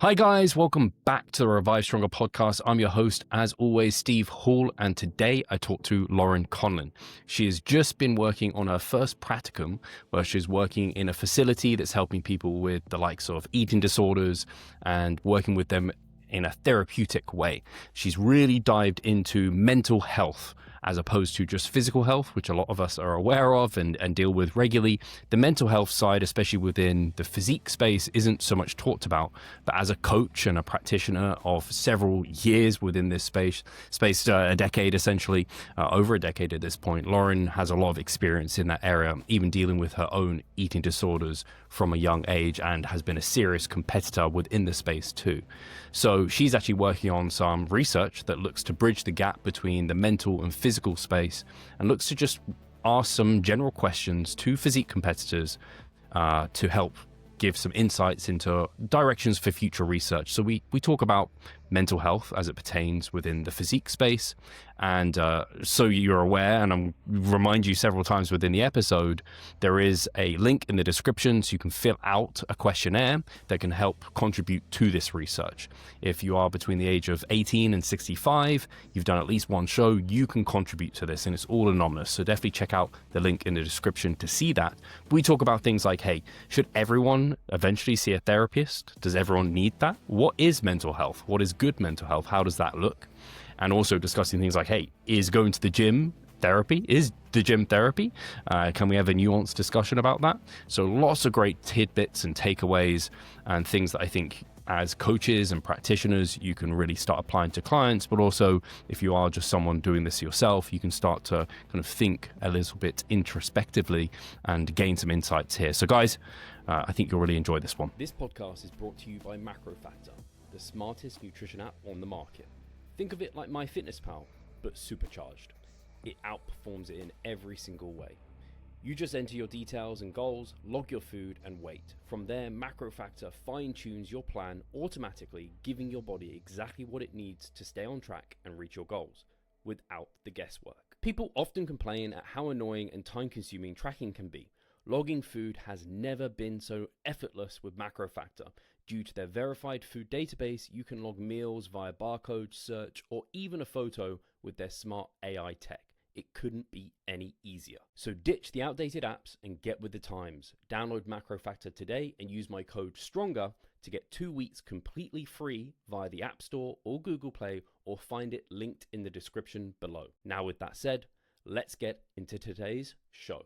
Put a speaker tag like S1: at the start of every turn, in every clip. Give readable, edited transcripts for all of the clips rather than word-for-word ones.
S1: Hi, guys. Welcome back to the Revive Stronger podcast. I'm your host, as always, Steve Hall. And today I talked to Laurin Conlin. She has just been working on her first practicum, where she's working in a facility that's helping people with the likes of eating disorders and working with them in a therapeutic way. She's really dived into mental health as opposed to just physical health, which a lot of us are aware of and deal with regularly. The mental health side, especially within the physique space, isn't so much talked about. But as a coach and a practitioner of several years within this space, a decade essentially, over a decade at this point, Laurin has a lot of experience in that area, even dealing with her own eating disorders from a young age, and has been a serious competitor within the space too. So she's actually working on some research that looks to bridge the gap between the mental and physical space, and looks to just ask some general questions to physique competitors to help give some insights into directions for future research. So we talk about mental health as it pertains within the physique space. And so you're aware, and I'm remind you several times within the episode, there is a link in the description so you can fill out a questionnaire that can help contribute to this research. If you are between the age of 18 and 65, you've done at least one show, you can contribute to this, and it's all anonymous. So definitely check out the link in the description to see that. We talk about things like, hey, should everyone eventually see a therapist? Does everyone need that? What is mental health? What is good mental health? How does that look? And also discussing things like, hey, is going to the gym therapy? Is the gym therapy? Can we have a nuanced discussion about that? So lots of great tidbits and takeaways and things that I think as coaches and practitioners you can really start applying to clients, but also if you are just someone doing this yourself, you can start to kind of think a little bit introspectively and gain some insights here. So guys, I think you'll really enjoy this one. This podcast is brought to you by MacroFactor, the smartest nutrition app on the market. Think of it like MyFitnessPal, but supercharged. It outperforms it in every single way. You just enter your details and goals, log your food, and wait. From there, MacroFactor fine-tunes your plan automatically, giving your body exactly what it needs to stay on track and reach your goals, without the guesswork. People often complain at how annoying and time-consuming tracking can be. Logging food has never been so effortless with MacroFactor. Due to their verified food database, you can log meals via barcode, search, or even a photo with their smart AI tech. It couldn't be any easier. So ditch the outdated apps and get with the times. Download MacroFactor today and use my code STRONGER to get 2 weeks completely free via the App Store or Google Play, or find it linked in the description below. Now with that said, let's get into today's show.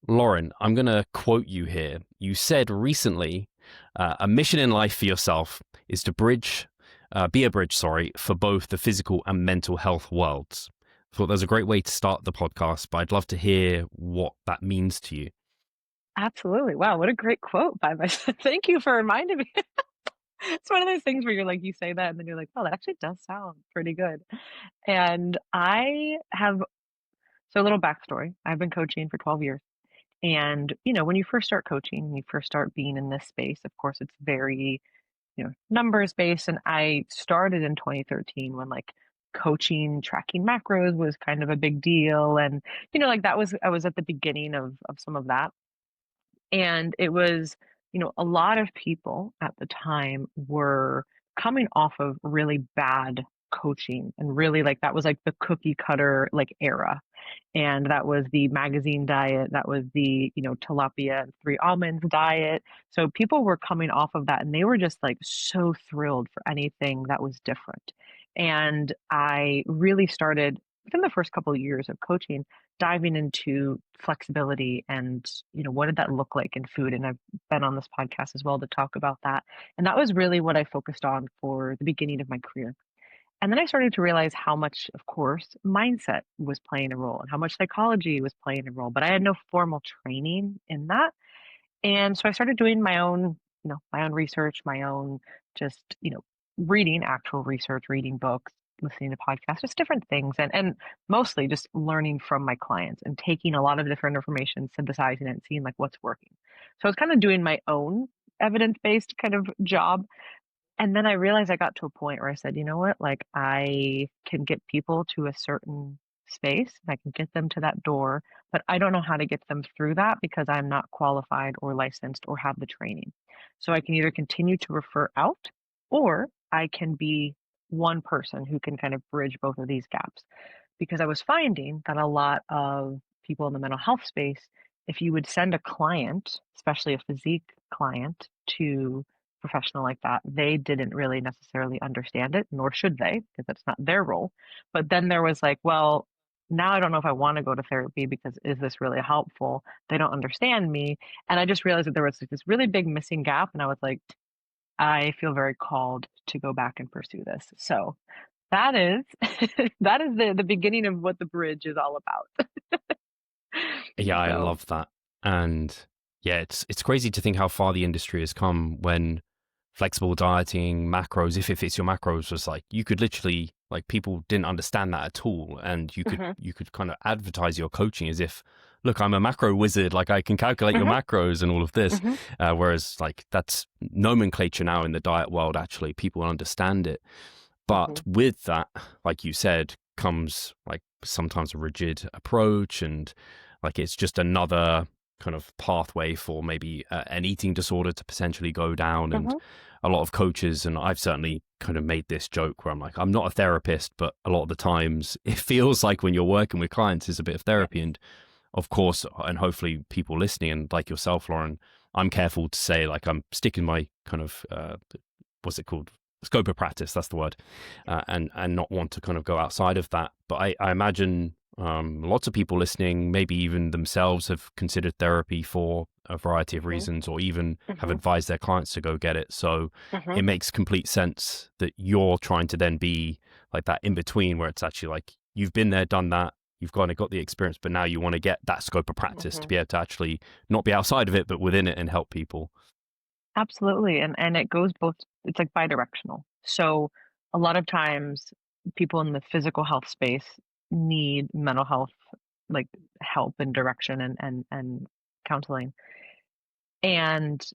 S1: Laurin, I'm going to quote you here. You said recently, a mission in life for yourself is to be a bridge, for both the physical and mental health worlds. I thought that was a great way to start the podcast, but I'd love to hear what that means to you.
S2: Absolutely. Wow, what a great quote by myself. Thank you for reminding me. It's one of those things where you're like, you say that and then you're like, oh, that actually does sound pretty good. And I have, so a little backstory. I've been coaching for 12 years. And, when you first start coaching, you first start being in this space, of course, it's very, numbers based. And I started in 2013 when like coaching, tracking macros was kind of a big deal. And, like I was at the beginning of some of that. And it was, a lot of people at the time were coming off of really bad coaching, and really like that was like the cookie cutter like era. And that was the magazine diet, that was the, tilapia and 3 almonds diet. So people were coming off of that and they were just like so thrilled for anything that was different. And I really started within the first couple of years of coaching diving into flexibility and, what did that look like in food? And I've been on this podcast as well to talk about that. And that was really what I focused on for the beginning of my career. And then I started to realize how much, of course, mindset was playing a role and how much psychology was playing a role, but I had no formal training in that. And so I started doing my own, my own research, my own just, reading actual research, reading books, listening to podcasts, just different things. And mostly just learning from my clients and taking a lot of different information, synthesizing it and seeing like what's working. So I was kind of doing my own evidence-based kind of job. And then I realized I got to a point where I said, you know what, like I can get people to a certain space, and I can get them to that door, but I don't know how to get them through that because I'm not qualified or licensed or have the training. So I can either continue to refer out, or I can be one person who can kind of bridge both of these gaps. Because I was finding that a lot of people in the mental health space, if you would send a client, especially a physique client, to a professional like that, they didn't really necessarily understand it, nor should they, because that's not their role. But then there was like, well, now I don't know if I want to go to therapy because is this really helpful? They don't understand me. And I just realized that there was like this really big missing gap. And I was like, I feel very called to go back and pursue this. So that is that is the beginning of what the bridge is all about.
S1: Yeah, I
S2: So
S1: love that. And yeah, it's crazy to think how far the industry has come when flexible dieting, macros, if it fits your macros, was like you could literally, like, people didn't understand that at all. And
S2: mhm,
S1: you could kind of advertise your coaching as if, look, I'm a macro wizard, like I can calculate your
S2: mhm,
S1: macros and all of this.
S2: mhm,
S1: Whereas like that's nomenclature now in the diet world, actually people understand it. But
S2: mhm,
S1: with that, like you said, comes like sometimes a rigid approach, and like it's just another kind of pathway for maybe an eating disorder to potentially go down. And
S2: mhm,
S1: a lot of coaches, and I've certainly kind of made this joke where I'm like, I'm not a therapist, but a lot of the times it feels like when you're working with clients is a bit of
S2: yes,
S1: therapy. And of course, and hopefully people listening, and like yourself, Lauren, I'm careful to say like I'm sticking my kind of what's it called, scope of practice, that's the word,
S2: yes,
S1: and not want to kind of go outside of that. But I imagine lots of people listening, maybe even themselves, have considered therapy for a variety of
S2: mhm,
S1: reasons, or even have
S2: mhm,
S1: advised their clients to go get it. So
S2: mhm,
S1: it makes complete sense that you're trying to then be like that in between, where it's actually like you've been there, done that, you've kind of got the experience, but now you want to get that scope of practice to
S2: mhm.
S1: be able to actually not be outside of it, but within it, and help people.
S2: Absolutely, and it goes both, it's like bidirectional. So a lot of times people in the physical health space need mental health, like, help and direction and counseling. And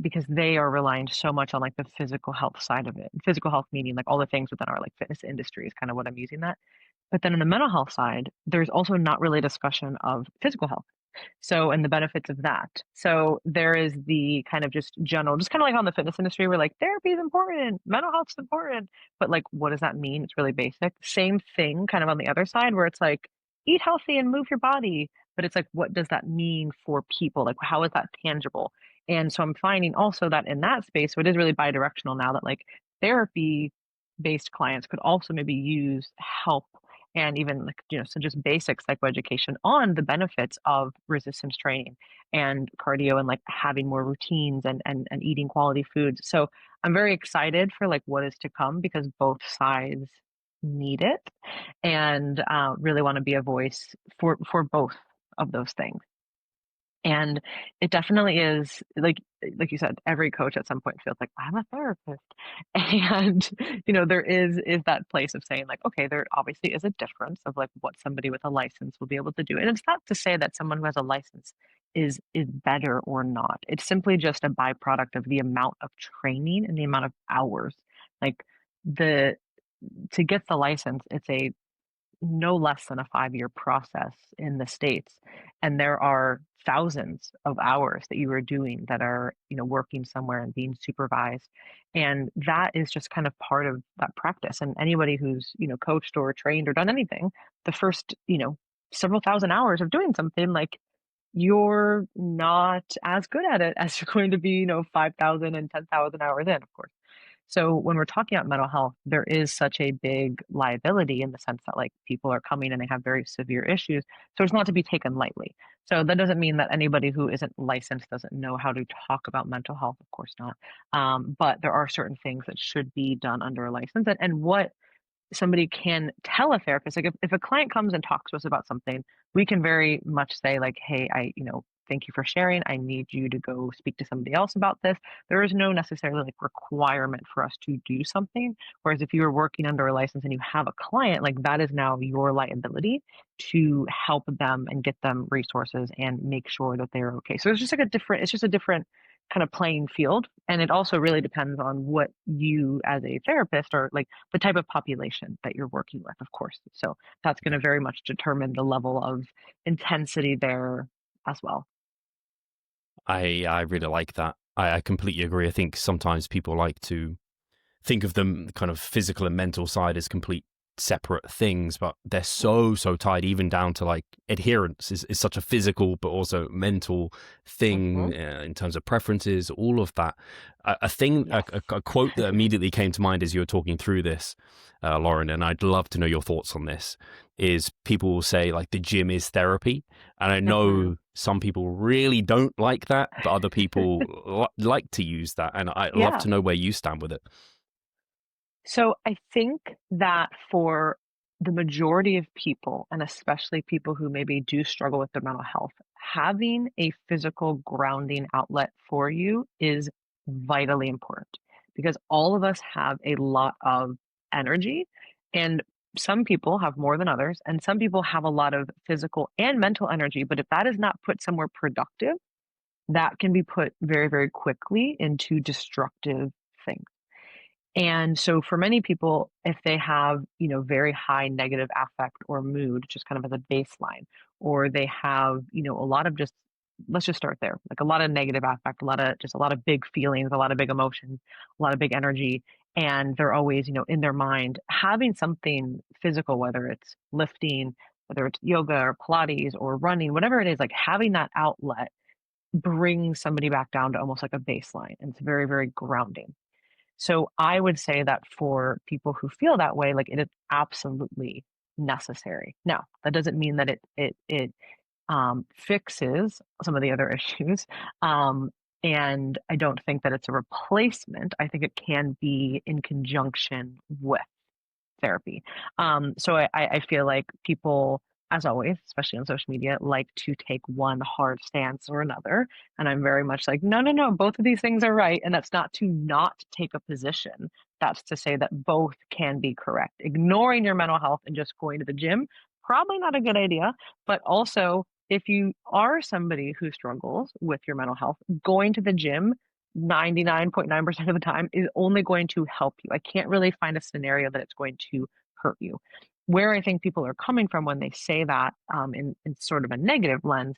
S2: because they are relying so much on like the physical health side of it. Physical health meaning like all the things within our like fitness industry is kind of what I'm using that. But then in the mental health side, there's also not really a discussion of physical health. So, and the benefits of that. So there is the kind of just general, just kind of like on the fitness industry, where like therapy is important, mental health is important, but like, what does that mean? It's really basic. Same thing kind of on the other side, where it's like, eat healthy and move your body. But it's like, what does that mean for people? Like, how is that tangible? And so I'm finding also that in that space, so it is really bidirectional now, that like therapy based clients could also maybe use help and even like, so just basic psychoeducation on the benefits of resistance training and cardio and like having more routines and eating quality foods. So I'm very excited for like what is to come because both sides need it, and really want to be a voice for both of those things. And it definitely is like you said, every coach at some point feels like, "I'm a therapist." And, there is that place of saying like, "Okay, there obviously is a difference of like what somebody with a license will be able to do." And it's not to say that someone who has a license is better or not. It's simply just a byproduct of the amount of training and the amount of hours. Like the to get the license, it's a no less than a 5-year process in the States. And there are thousands of hours that you are doing that are, working somewhere and being supervised. And that is just kind of part of that practice. And anybody who's, coached or trained or done anything, the first, several thousand hours of doing something, like you're not as good at it as you're going to be, 5,000 and 10,000 hours in, of course. So when we're talking about mental health, there is such a big liability in the sense that like people are coming and they have very severe issues. So it's not to be taken lightly. So that doesn't mean that anybody who isn't licensed doesn't know how to talk about mental health. Of course not. But there are certain things that should be done under a license. And what somebody can tell a therapist, like if a client comes and talks to us about something, we can very much say like, hey, thank you for sharing. I need you to go speak to somebody else about this. There is no necessarily like requirement for us to do something. Whereas if you are working under a license and you have a client, like that is now your liability to help them and get them resources and make sure that they're okay. So it's just like it's just a different kind of playing field. And it also really depends on what you as a therapist or like the type of population that you're working with, of course. So that's going to very much determine the level of intensity there as well.
S1: I really like that. I completely agree. I think sometimes people like to think of them kind of physical and mental side as complete separate things, but they're so tied, even down to like adherence is such a physical but also mental
S2: Hmm.
S1: thing in terms of preferences, all of that. A thing,
S2: Yes.
S1: a quote that immediately came to mind as you were talking through this, Lauren, and I'd love to know your thoughts on this, is people will say like the gym is therapy. And I
S2: Hmm.
S1: know some people really don't like that, but other people like to use that. And I'd love
S2: Yeah.
S1: to know where you stand with it.
S2: So I think that for the majority of people, and especially people who maybe do struggle with their mental health, having a physical grounding outlet for you is vitally important because all of us have a lot of energy, and some people have more than others, and some people have a lot of physical and mental energy. But if that is not put somewhere productive, that can be put very, very quickly into destructive things. And so for many people, if they have, very high negative affect or mood, just kind of as a baseline, or they have, a lot of just, let's just start there, like a lot of negative affect, a lot of big feelings, a lot of big emotions, a lot of big energy. And they're always, in their mind, having something physical, whether it's lifting, whether it's yoga or Pilates or running, whatever it is, like having that outlet brings somebody back down to almost like a baseline. And it's very, very grounding. So I would say that for people who feel that way, like it is absolutely necessary. Now, that doesn't mean that it fixes some of the other issues. Um, and I don't think that it's a replacement. I think it can be in conjunction with therapy. So I feel like people, as always, especially on social media, like to take one hard stance or another. And I'm very much like, no, no, no, both of these things are right. And that's not to not take a position. That's to say that both can be correct. Ignoring your mental health and just going to the gym, probably not a good idea. But also, if you are somebody who struggles with your mental health, going to the gym 99.9% of the time is only going to help you. I can't really find a scenario that it's going to hurt you. Where I think people are coming from when they say that in sort of a negative lens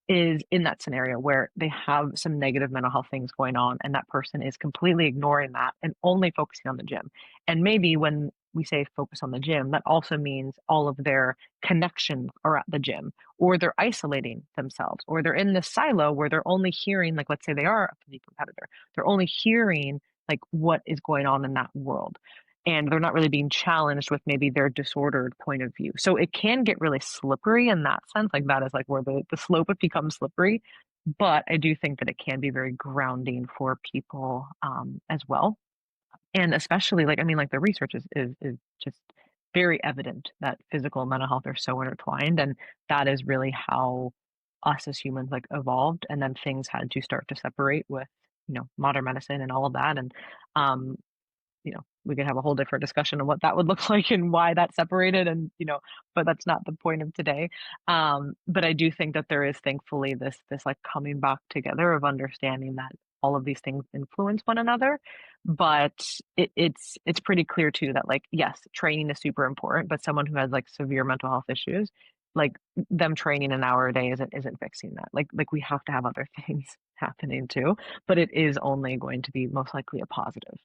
S2: is in that scenario where they have some negative mental health things going on and that person is completely ignoring that and only focusing on the gym. And maybe when we say focus on the gym, that also means all of their connections are at the gym, or they're isolating themselves, or they're in this silo where they're only hearing, like, let's say they are a physique competitor, they're only hearing like what is going on in that world. And they're not really being challenged with maybe their disordered point of view. So it can get really slippery in that sense. Like that is like where the slope it becomes slippery. But I do think that it can be very grounding for people as well. And especially like, I mean, like the research is just very evident that physical and mental health are so intertwined. And that is really how us as humans like evolved. And then things had to start to separate with, modern medicine and all of that. And um, we could have a whole different discussion on what that would look like and why that separated and, but that's not the point of today. But I do think that there is thankfully this like coming back together of understanding that all of these things influence one another. But it's pretty clear too that like, yes, training is super important, but someone who has like severe mental health issues, like them training an hour a day isn't fixing that. Like we have to have other things happening too, but it is only going to be most likely a positive.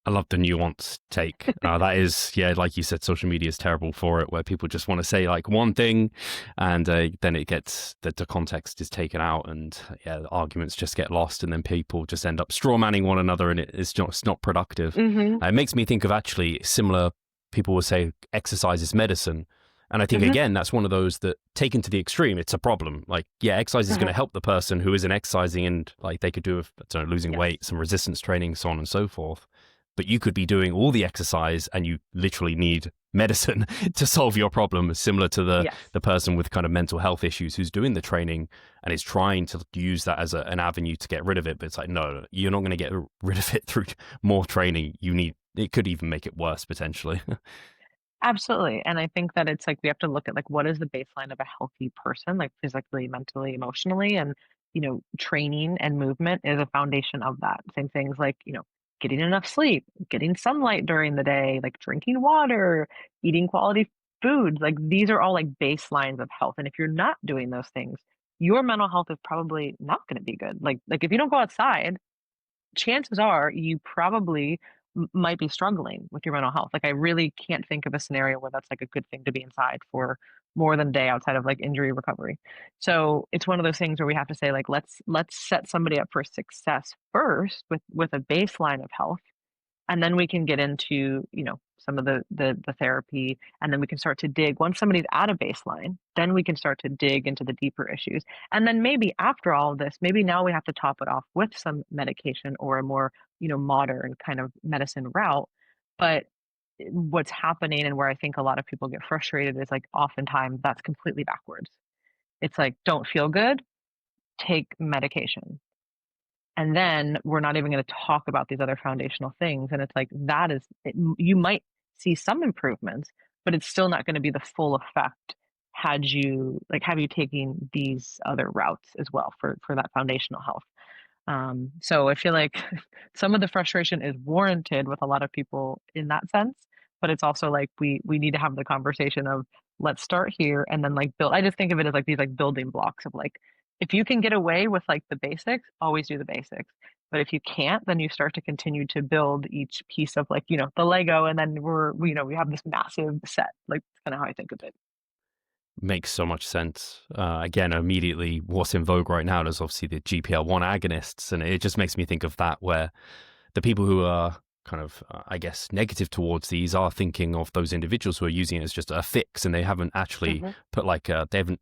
S1: I love the nuanced take. That is, yeah, like you said, social media is terrible for it, where people just want to say like one thing, and then it gets the context is taken out, and yeah, the arguments just get lost, and then people just end up straw manning one another, and it's not productive.
S2: Hmm.
S1: It makes me think of actually similar. People will say exercise is medicine, and I think
S2: Hmm.
S1: again that's one of those that taken to the extreme, it's a problem. Like, yeah, exercise is going
S2: Hmm.
S1: to help the person who isn't exercising, and like they could do, I don't know, losing
S2: Yes.
S1: weight, some resistance training, so on and so forth, but you could be doing all the exercise and you literally need medicine to solve your problem, similar to
S2: Yes.
S1: the person with kind of mental health issues who's doing the training and is trying to use that as an avenue to get rid of it. But it's like, no, you're not going to get rid of it through more training. It could even make it worse potentially.
S2: Absolutely. And I think that it's like we have to look at like what is the baseline of a healthy person, like physically, mentally, emotionally. And, training and movement is a foundation of that. Same things like, getting enough sleep, getting sunlight during the day, like drinking water, eating quality foods. Like these are all like baselines of health. And if you're not doing those things, your mental health is probably not going to be good. Like if you don't go outside, chances are you probably might be struggling with your mental health. Like I really can't think of a scenario where that's like a good thing to be inside for more than a day outside of like injury recovery. So it's one of those things where we have to say like let's set somebody up for success first with a baseline of health, and then we can get into some of the therapy, and then we can start to dig once somebody's at a baseline, then we can start to dig into the deeper issues, and then maybe after all of this, maybe now we have to top it off with some medication or a more modern kind of medicine route. But what's happening, and where I think a lot of people get frustrated, is like oftentimes that's completely backwards. It's like, don't feel good, take medication, and then we're not even going to talk about these other foundational things. And it's like that is it, you might see some improvements, but it's still not going to be the full effect had you like have you taking these other routes as well for that foundational health. So I feel like some of the frustration is warranted with a lot of people in that sense, but it's also like we need to have the conversation of let's start here and then like build. I just think of it as like these like building blocks of like if you can get away with like the basics, always do the basics. But if you can't, then you start to continue to build each piece of like, the Lego, and then we have this massive set. Like that's kind of how I think of it.
S1: Makes so much sense. Again, immediately, what's in vogue right now is obviously the GPL-1 agonists, and it just makes me think of that, where the people who are kind of, I guess, negative towards these are thinking of those individuals who are using it as just a fix, and they haven't actually
S2: Hmm.
S1: put like they haven't.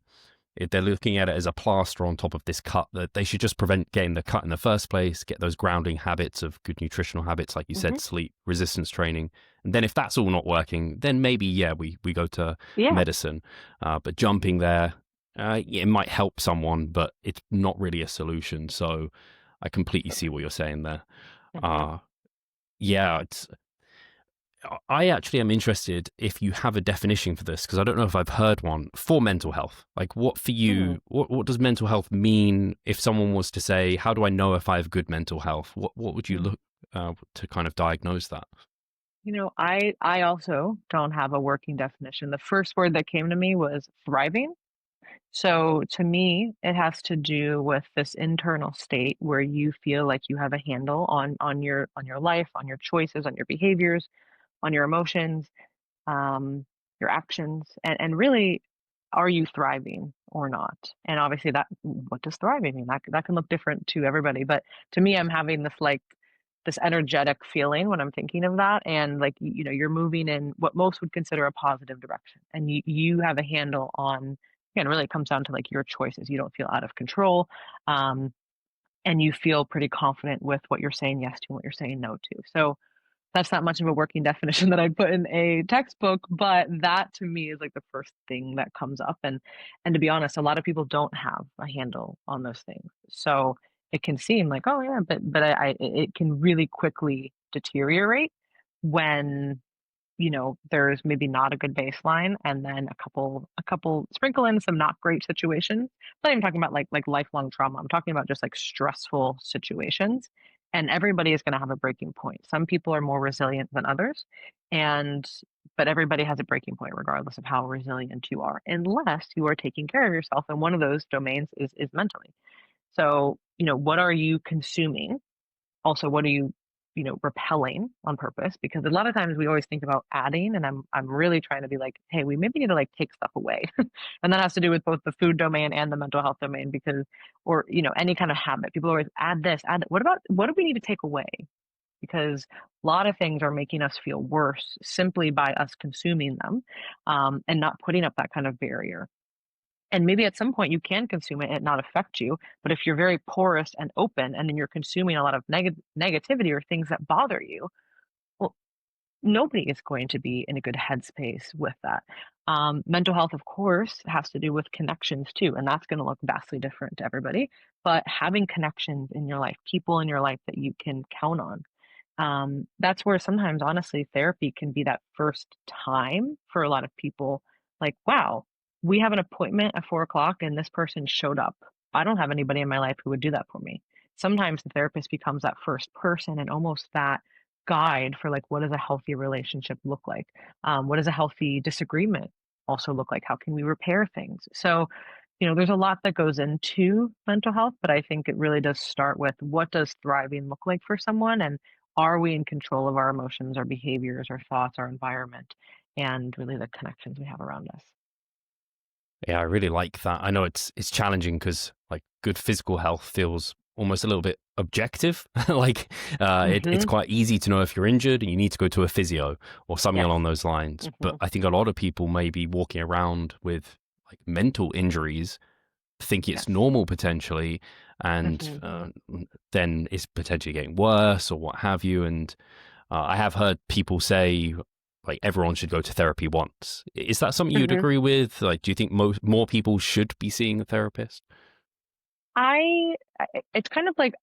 S1: They're looking at it as a plaster on top of this cut, that they should just prevent getting the cut in the first place, get those grounding habits of good nutritional habits, like you
S2: Hmm.
S1: said, sleep, resistance training. And then if that's all not working, then maybe, yeah, we go to
S2: Yeah.
S1: medicine. But jumping there, it might help someone, but it's not really a solution. So I completely see what you're saying there.
S2: Hmm.
S1: Uh, yeah, I actually am interested if you have a definition for this, because I don't know if I've heard one for mental health. Like, what for
S2: Hmm.
S1: you? What does mental health mean? If someone was to say, "How do I know if I have good mental health?" What would you look to kind of diagnose that?
S2: I also don't have a working definition. The first word that came to me was thriving. So to me, it has to do with this internal state where you feel like you have a handle on your life, on your choices, on your behaviors, on your emotions, um, your actions, and really, are you thriving or not? And obviously, that what does thriving mean? That can look different to everybody, but to me, I'm having this like this energetic feeling when I'm thinking of that, and like you're moving in what most would consider a positive direction, and you have a handle on. Again, really, it comes down to like your choices. You don't feel out of control. Um, and you feel pretty confident with what you're saying yes to and what you're saying no to. So that's not much of a working definition that I'd put in a textbook, but that to me is like the first thing that comes up. And to be honest, a lot of people don't have a handle on those things. So it can seem like, oh yeah, but it can really quickly deteriorate when there's maybe not a good baseline, and then a couple sprinkle in some not great situations. I'm not even talking about like lifelong trauma. I'm talking about just like stressful situations. And everybody is going to have a breaking point. Some people are more resilient than others, and but everybody has a breaking point regardless of how resilient you are, unless you are taking care of yourself. And one of those domains is mentally. So, what are you consuming? Also, what are you repelling on purpose? Because a lot of times we always think about adding, and I'm really trying to be like, hey, we maybe need to like take stuff away. And that has to do with both the food domain and the mental health domain, because or any kind of habit. People always add this, add that. What do we need to take away? Because a lot of things are making us feel worse simply by us consuming them, and not putting up that kind of barrier. And maybe at some point you can consume it and not affect you. But if you're very porous and open, and then you're consuming a lot of negativity or things that bother you, well, nobody is going to be in a good headspace with that. Mental health, of course, has to do with connections too. And that's going to look vastly different to everybody. But having connections in your life, people in your life that you can count on, that's where sometimes, honestly, therapy can be that first time for a lot of people. Like, wow, we have an appointment at 4 o'clock and this person showed up. I don't have anybody in my life who would do that for me. Sometimes the therapist becomes that first person and almost that guide for like what does a healthy relationship look like? What does a healthy disagreement also look like? How can we repair things? So, there's a lot that goes into mental health, but I think it really does start with what does thriving look like for someone, and are we in control of our emotions, our behaviors, our thoughts, our environment, and really the connections we have around us.
S1: Yeah, I really like that. I know it's challenging because like good physical health feels almost a little bit objective. Like it's
S2: Hmm.
S1: quite easy to know if you're injured and you need to go to a physio or something
S2: Yes.
S1: along those lines. But
S2: Hmm.
S1: I think a lot of people may be walking around with like mental injuries, think it's
S2: Yes.
S1: normal potentially, and
S2: Hmm.
S1: then it's potentially getting worse or what have you. And I have heard people say like everyone should go to therapy once. Is that something you'd
S2: Hmm.
S1: agree with? Like, do you think more people should be seeing a therapist?
S2: It's kind of like,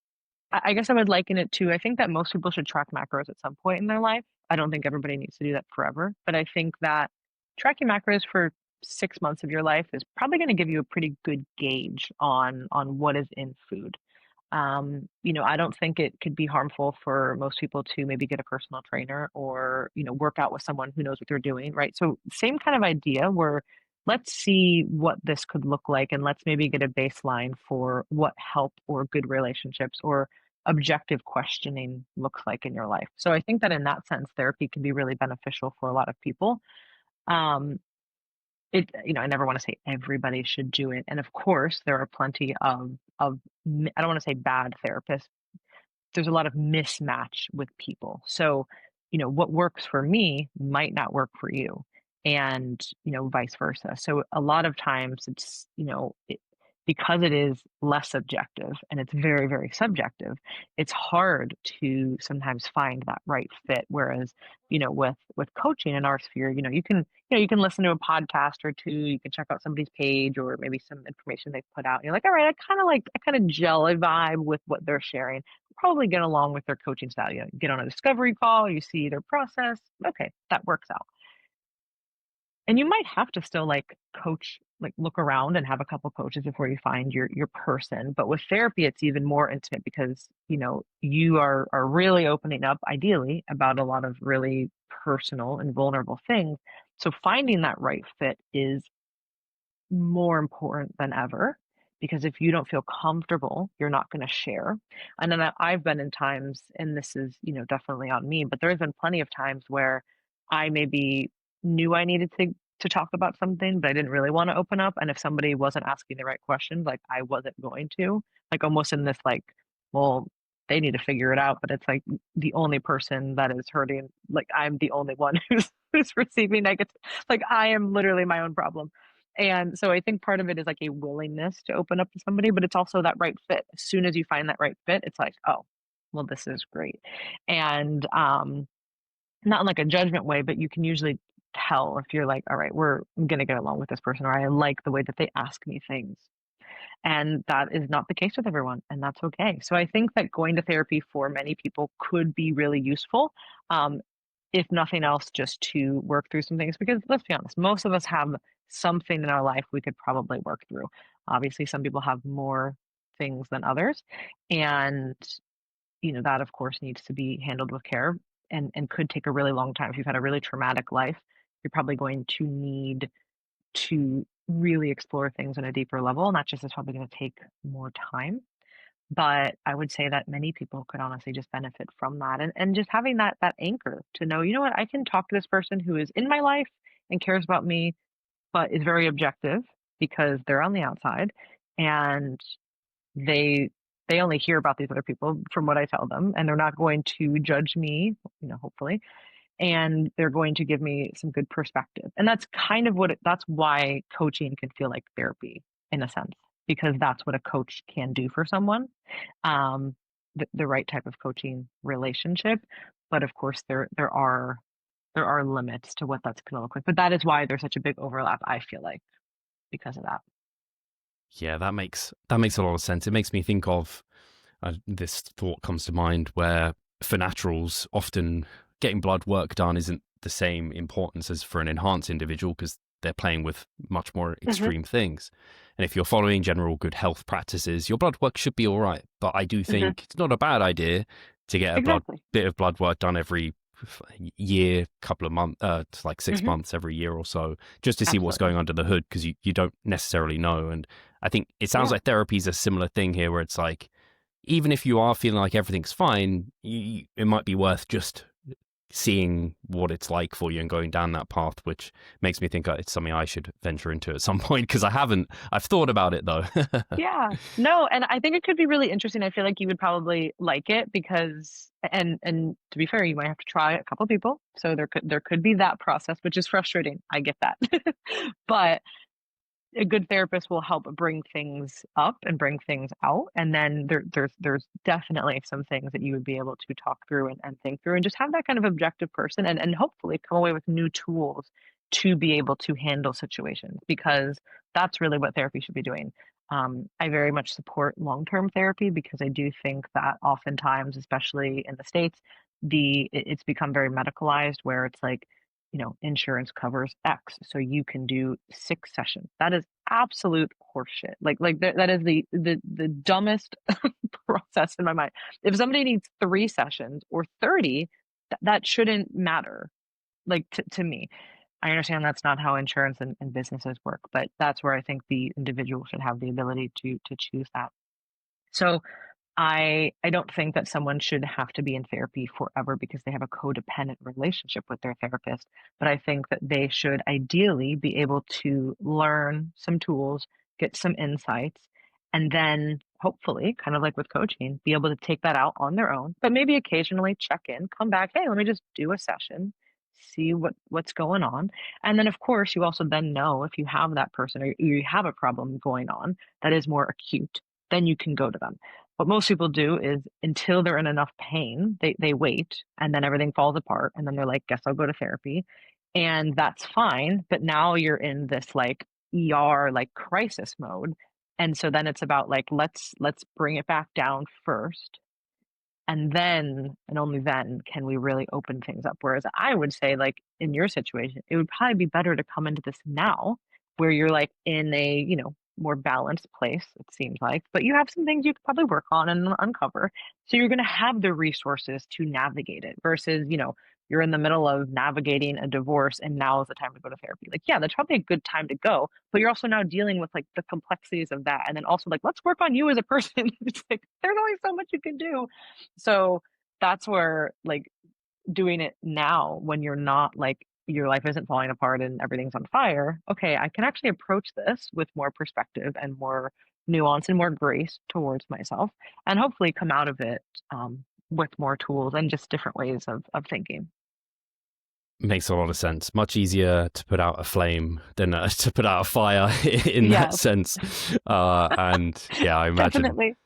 S2: I guess I would liken it to, I think that most people should track macros at some point in their life. I don't think everybody needs to do that forever, but I think that tracking macros for 6 months of your life is probably going to give you a pretty good gauge on what is in food. I don't think it could be harmful for most people to maybe get a personal trainer or, work out with someone who knows what they're doing, right? So, same kind of idea where let's see what this could look like and let's maybe get a baseline for what help or good relationships or objective questioning looks like in your life. So, I think that in that sense, therapy can be really beneficial for a lot of people. Um, I never wanna say everybody should do it, and of course, there are plenty of I don't wanna say bad therapists, there's a lot of mismatch with people. So, what works for me might not work for you, and, vice versa. So, a lot of times it's, because it is less objective and it's very, very subjective, it's hard to sometimes find that right fit. Whereas, with coaching in our sphere, you can listen to a podcast or two, you can check out somebody's page or maybe some information they've put out. And you're like, all right, I kind of gel a vibe with what they're sharing, probably get along with their coaching style. You get on a discovery call, you see their process. Okay, that works out. And you might have to still like coach, like look around and have a couple coaches before you find your person. But with therapy, it's even more intimate because you are really opening up, ideally, about a lot of really personal and vulnerable things. So finding that right fit is more important than ever because if you don't feel comfortable, you're not going to share. And then I've been in times, and this is, definitely on me, but there's been plenty of times where I maybe knew I needed to talk about something, but I didn't really want to open up. And if somebody wasn't asking the right questions, like I wasn't going to, like almost in this like, well, they need to figure it out, but it's like the only person that is hurting, like I'm the only one who's receiving negative, like I am literally my own problem. And so I think part of it is like a willingness to open up to somebody, but it's also that right fit. As soon as you find that right fit, it's like, oh, well, this is great. And not in like a judgment way, but you can usually tell if you're like, all right, I'm gonna get along with this person, or I like the way that they ask me things. And that is not the case with everyone, and that's okay. So I think that going to therapy for many people could be really useful. Um, if nothing else, just to work through some things, because let's be honest, most of us have something in our life we could probably work through. Obviously, some people have more things than others. And, that of course needs to be handled with care and could take a really long time. If you've had a really traumatic life, you're probably going to need to really explore things on a deeper level. And that just is probably going to take more time. But I would say that many people could honestly just benefit from that and just having that anchor to know, you know what, I can talk to this person who is in my life and cares about me, but is very objective because they're on the outside and they they only hear about these other people from what I tell them, and they're not going to judge me, hopefully, and they're going to give me some good perspective. And that's kind of that's why coaching can feel like therapy in a sense, because that's what a coach can do for someone. The right type of coaching relationship. But of course there are limits to what that's going to look like. But that is why there's such a big overlap, I feel like, because of that.
S1: Yeah, that makes a lot of sense. It makes me think of this thought comes to mind where for naturals, often getting blood work done isn't the same importance as for an enhanced individual because they're playing with much more
S2: Hmm.
S1: extreme things. And if you're following general good health practices, your blood work should be all right. But I do
S2: Hmm.
S1: think it's not a bad idea to get a
S2: Exactly.
S1: bit of blood work done every year, couple of months, like six
S2: Hmm.
S1: months every year or so, just to see what's
S2: Absolutely.
S1: going under the hood, because you don't necessarily know. And I think it sounds
S2: Yeah.
S1: like therapy is a similar thing here, where it's like, even if you are feeling like everything's fine, it might be worth just seeing what it's like for you and going down that path, which makes me think it's something I should venture into at some point, because I haven't. I've thought about it though.
S2: Yeah. No, and I think it could be really interesting. I feel like you would probably like it because and to be fair, you might have to try a couple people. So there could be that process, which is frustrating. I get that. But a good therapist will help bring things up and bring things out. And then there's definitely some things that you would be able to talk through and think through and just have that kind of objective person and hopefully come away with new tools to be able to handle situations because that's really what therapy should be doing. I very much support long-term therapy because I do think that oftentimes, especially in the States, it's become very medicalized where it's like, insurance covers X, so you can do 6 sessions. That is absolute horseshit. Like that is the dumbest process in my mind. If somebody needs 3 sessions or 30, that shouldn't matter. Like to me, I understand that's not how insurance and businesses work, but that's where I think the individual should have the ability to choose that. So I don't think that someone should have to be in therapy forever because they have a codependent relationship with their therapist, but I think that they should ideally be able to learn some tools, get some insights, and then hopefully, kind of like with coaching, be able to take that out on their own, but maybe occasionally check in, come back, hey, let me just do a session, see what's going on. And then of course, you also then know if you have that person or you have a problem going on that is more acute, then you can go to them. What most people do is until they're in enough pain, they wait and then everything falls apart. And then they're like, guess I'll go to therapy. And that's fine. But now you're in this like ER, like crisis mode. And so then it's about like, let's bring it back down first. And then, and only then, can we really open things up. Whereas I would say, like in your situation, it would probably be better to come into this now where you're like in a, more balanced place, it seems like, but you have some things you could probably work on and uncover. So you're going to have the resources to navigate it versus, you're in the middle of navigating a divorce and now is the time to go to therapy. Like, yeah, that's probably a good time to go, but you're also now dealing with like the complexities of that. And then also like, let's work on you as a person. It's like, there's only so much you can do. So that's where like doing it now when you're not like your life isn't falling apart and everything's on fire. Okay, I can actually approach this with more perspective and more nuance and more grace towards myself and hopefully come out of it with more tools and just different ways of thinking.
S1: Makes a lot of sense. Much easier to put out a flame than to put out a fire in that
S2: Yes,
S1: sense. And yeah, I imagine
S2: definitely.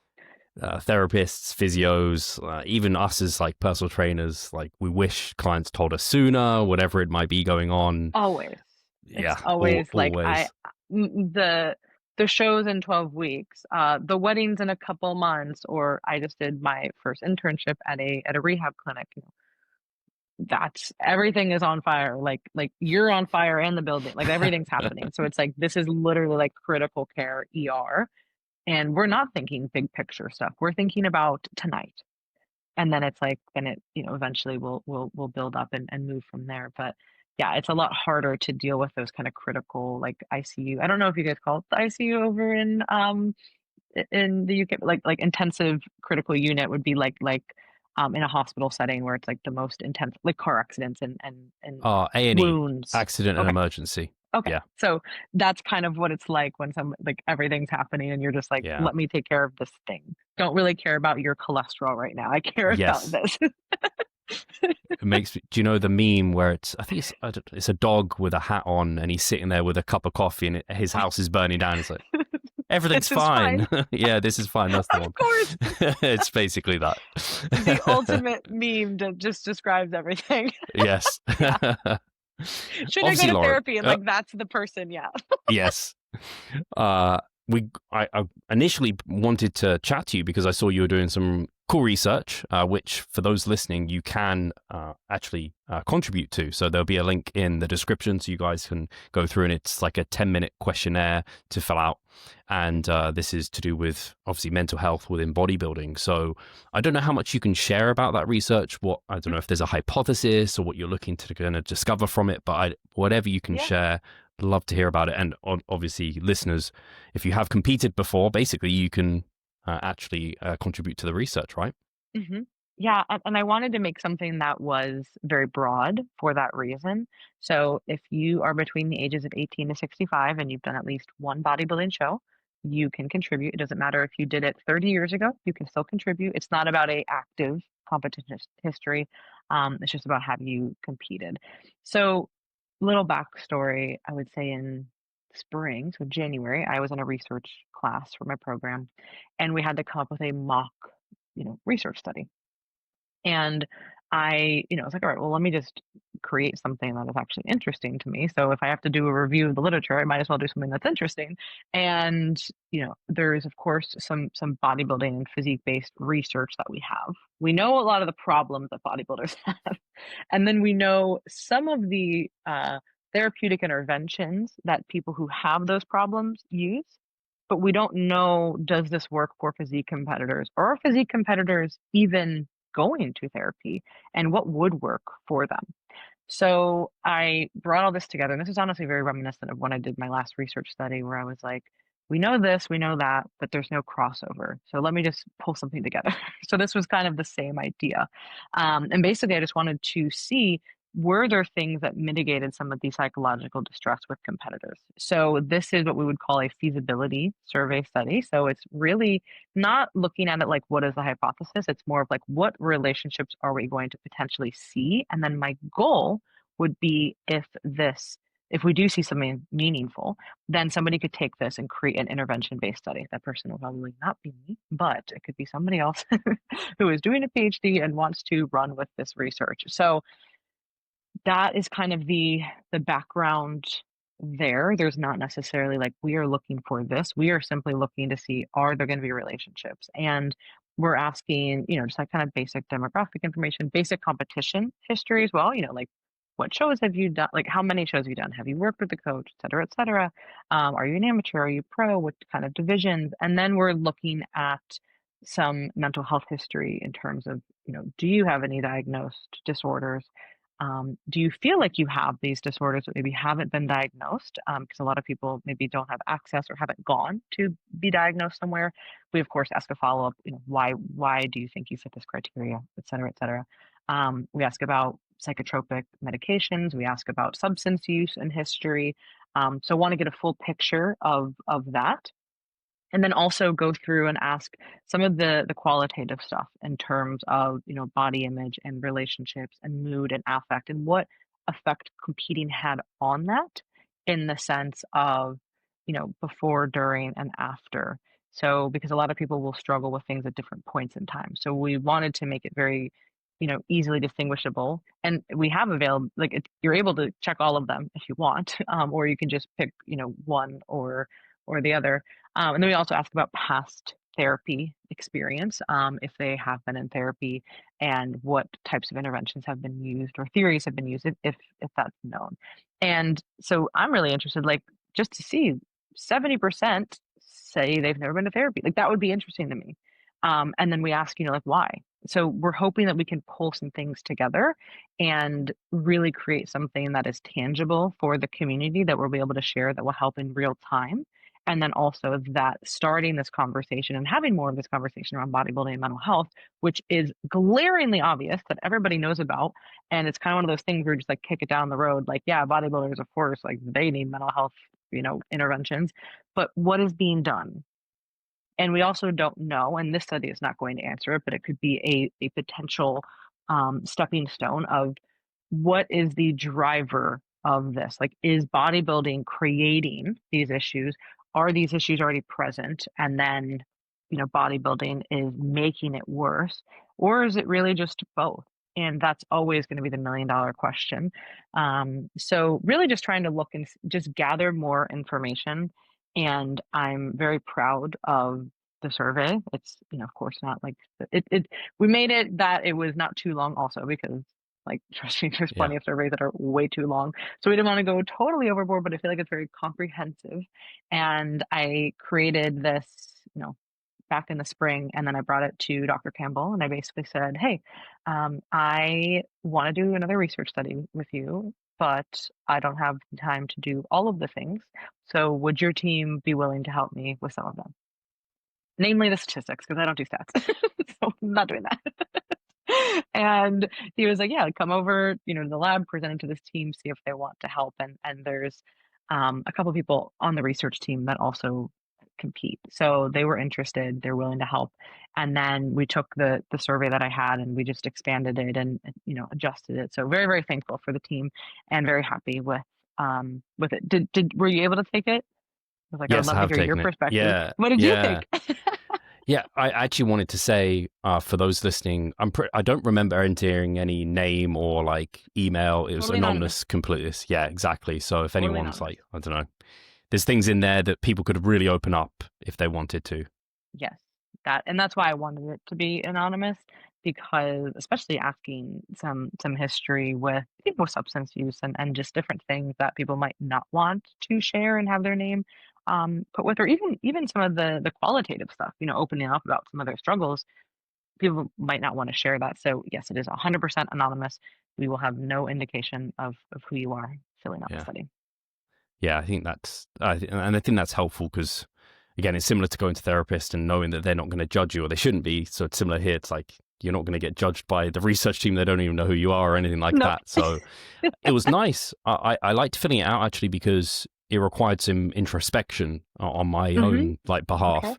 S1: therapists, physios, even us as like personal trainers, like we wish clients told us sooner, whatever it might be going on.
S2: Always. It's
S1: Yeah,
S2: always like
S1: always.
S2: the shows in 12 weeks, the weddings in a couple months, or I just did my first internship at a rehab clinic. That's everything is on fire. Like you're on fire and the building, like everything's happening. So it's like this is literally like critical care ER. And we're not thinking big picture stuff. We're thinking about tonight. And then it's like then it, eventually we'll build up and move from there. But yeah, it's a lot harder to deal with those kind of critical like ICU. I don't know if you guys call it the ICU over in the UK, but like intensive critical unit would be like in a hospital setting where it's like the most intense, like car accidents and
S1: A&E,
S2: wounds.
S1: accident and
S2: Okay,
S1: emergency.
S2: okay,
S1: Yeah,
S2: so that's kind of what it's like when some like everything's happening and you're just like,
S1: yeah.
S2: let me take care of this thing. Don't really care about your cholesterol right now. I care about
S1: Yes.
S2: this.
S1: It makes me, do you know the meme where I think it's a dog with a hat on and he's sitting there with a cup of coffee and his house is burning down. It's like, everything's
S2: This is fine.
S1: fine. Yeah, this is fine. That's the
S2: Of
S1: one.
S2: course,
S1: It's basically that.
S2: the ultimate meme that just describes everything.
S1: Yes.
S2: Yeah. Should I go
S1: Obviously,
S2: to
S1: Lauren.
S2: therapy? And like, that's the person. Yeah.
S1: Yes. Uh, I initially wanted to chat to you because I saw you were doing some cool research, which for those listening, you can actually contribute to. So there'll be a link in the description so you guys can go through, and it's like a 10-minute questionnaire to fill out. And this is to do with obviously mental health within bodybuilding. So I don't know how much you can share about that research. I don't know if there's a hypothesis or what you're looking to kind of discover from it, but whatever you can
S2: Yeah.
S1: share, love to hear about it. And obviously, listeners, if you have competed before, basically you can actually contribute to the research, right?
S2: hmm Yeah, and I wanted to make something that was very broad for that reason. So if you are between the ages of 18 to 65 and you've done at least one bodybuilding show, you can contribute. It doesn't matter if you did it 30 years ago, you can still contribute. It's not about a active competition history. It's just about have you competed. So little backstory, I would say in spring, so January, I was in a research class for my program, and we had to come up with a mock research study. And I was like, all right, well, let me just create something that is actually interesting to me. So if I have to do a review of the literature, I might as well do something that's interesting. And, there is of course some bodybuilding and physique based research that we have. We know a lot of the problems that bodybuilders have. And then we know some of the therapeutic interventions that people who have those problems use, but we don't know, does this work for physique competitors, or are physique competitors even going to therapy, and what would work for them? So I brought all this together, and this is honestly very reminiscent of when I did my last research study where I was like, we know this, we know that, but there's no crossover. So let me just pull something together. So this was kind of the same idea. And basically, I just wanted to see, were there things that mitigated some of the psychological distress with competitors? So this is what we would call a feasibility survey study. So it's really not looking at it like what is the hypothesis. It's more of like what relationships are we going to potentially see? And then my goal would be, if we do see something meaningful, then somebody could take this and create an intervention based study. That person will probably not be me, but it could be somebody else who is doing a PhD and wants to run with this research. So that is kind of the background there. There's not necessarily like we are looking for this. We are simply looking to see, are there going to be relationships? And we're asking, just like kind of basic demographic information, basic competition history as well, like what shows have you done? Like how many shows have you done? Have you worked with the coach, et cetera, et cetera? Are you an amateur? Are you pro? What kind of divisions? And then we're looking at some mental health history in terms of, do you have any diagnosed disorders? Do you feel like you have these disorders that maybe haven't been diagnosed? Because a lot of people maybe don't have access or haven't gone to be diagnosed somewhere. We of course ask a follow up. Why do you think you fit this criteria, et cetera, et cetera. We ask about psychotropic medications. We ask about substance use and history. So want to get a full picture of that, and then also go through and ask some of the qualitative stuff in terms of body image and relationships and mood and affect, and what effect competing had on that, in the sense of before, during, and after. So because a lot of people will struggle with things at different points in time, so we wanted to make it very easily distinguishable. And we have available, like you're able to check all of them if you want, or you can just pick one or the other. And then we also ask about past therapy experience, if they have been in therapy, and what types of interventions have been used or theories have been used, if that's known. And so I'm really interested, like, just to see 70% say they've never been to therapy. Like that would be interesting to me. And then we ask, like why? So we're hoping that we can pull some things together and really create something that is tangible for the community that we'll be able to share, that will help in real time. And then also that starting this conversation and having more of this conversation around bodybuilding and mental health, which is glaringly obvious that everybody knows about. And it's kind of one of those things where you just like kick it down the road. Like, yeah, bodybuilders, of course, like they need mental health, interventions, but what is being done? And we also don't know, and this study is not going to answer it, but it could be a potential stepping stone of what is the driver of this? Like, is bodybuilding creating these issues? Are these issues already present? And then, bodybuilding is making it worse? Or is it really just both? And that's always going to be the $1 million question. So, really just trying to look and just gather more information. And I'm very proud of the survey. It's, of course not like we made it that it was not too long also because like trust me, there's
S1: Yeah.
S2: plenty of surveys that are way too long. So we didn't want to go totally overboard, but I feel like it's very comprehensive. And I created this, back in the spring, and then I brought it to Dr. Campbell and I basically said, hey, I want to do another research study with you, but I don't have the time to do all of the things. So would your team be willing to help me with some of them? Namely the statistics, because I don't do stats. So I'm not doing that. And he was like, yeah, come over, to the lab, present it to this team, see if they want to help. And there's a couple people on the research team that also compete. So they were interested, they're willing to help. And then we took the survey that I had and we just expanded it and adjusted it. So very, very thankful for the team and very happy with it. Did were you able to take it? I was like, I would
S1: Yes, I
S2: love to
S1: have
S2: hear your
S1: taken it.
S2: perspective.
S1: Yeah.
S2: What did you
S1: Yeah.
S2: think?
S1: Yeah, I actually wanted to say for those listening, I don't remember entering any name or like email. It was
S2: Totally anonymous.
S1: anonymous completely. Yeah, exactly. So if
S2: Totally
S1: anyone's
S2: anonymous.
S1: like, I don't know, there's things in there that people could really open up if they wanted to.
S2: Yes, and that's why I wanted it to be anonymous because especially asking some history with people with substance use and just different things that people might not want to share and have their name put with, or even some of the qualitative stuff, opening up about some of their struggles, people might not want to share that. So yes, it is 100% anonymous. We will have no indication of who you are filling out the
S1: Yeah.
S2: study.
S1: Yeah, I think and I think that's helpful because, again, it's similar to going to therapist and knowing that they're not going to judge you or they shouldn't be. So it's similar here. It's like you're not going to get judged by the research team. They don't even know who you are or anything like
S2: Nope.
S1: that. So it was nice. I liked filling it out actually because it required some introspection on my
S2: Hmm.
S1: own like
S2: Okay.
S1: behalf.
S2: Okay.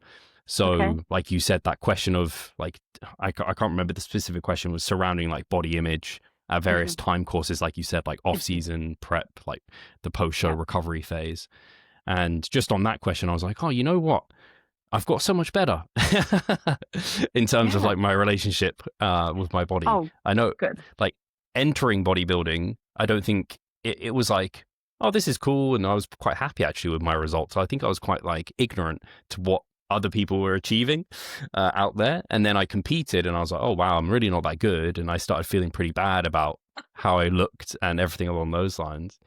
S1: So like you said, that question of like I can't remember the specific question was surrounding like body image at various
S2: Hmm.
S1: time courses, like you said, like off season prep, like the post show
S2: Yeah.
S1: recovery phase. And just on that question, I was like, oh, you know what? I've got so much better in terms of
S2: Yeah.
S1: like my relationship with my body.
S2: Oh,
S1: I know
S2: good.
S1: like entering bodybuilding, I don't think it was like, oh, this is cool. And I was quite happy actually with my results. I think I was quite like ignorant to what other people were achieving out there. And then I competed and I was like, oh, wow, I'm really not that good. And I started feeling pretty bad about how I looked and everything along those lines.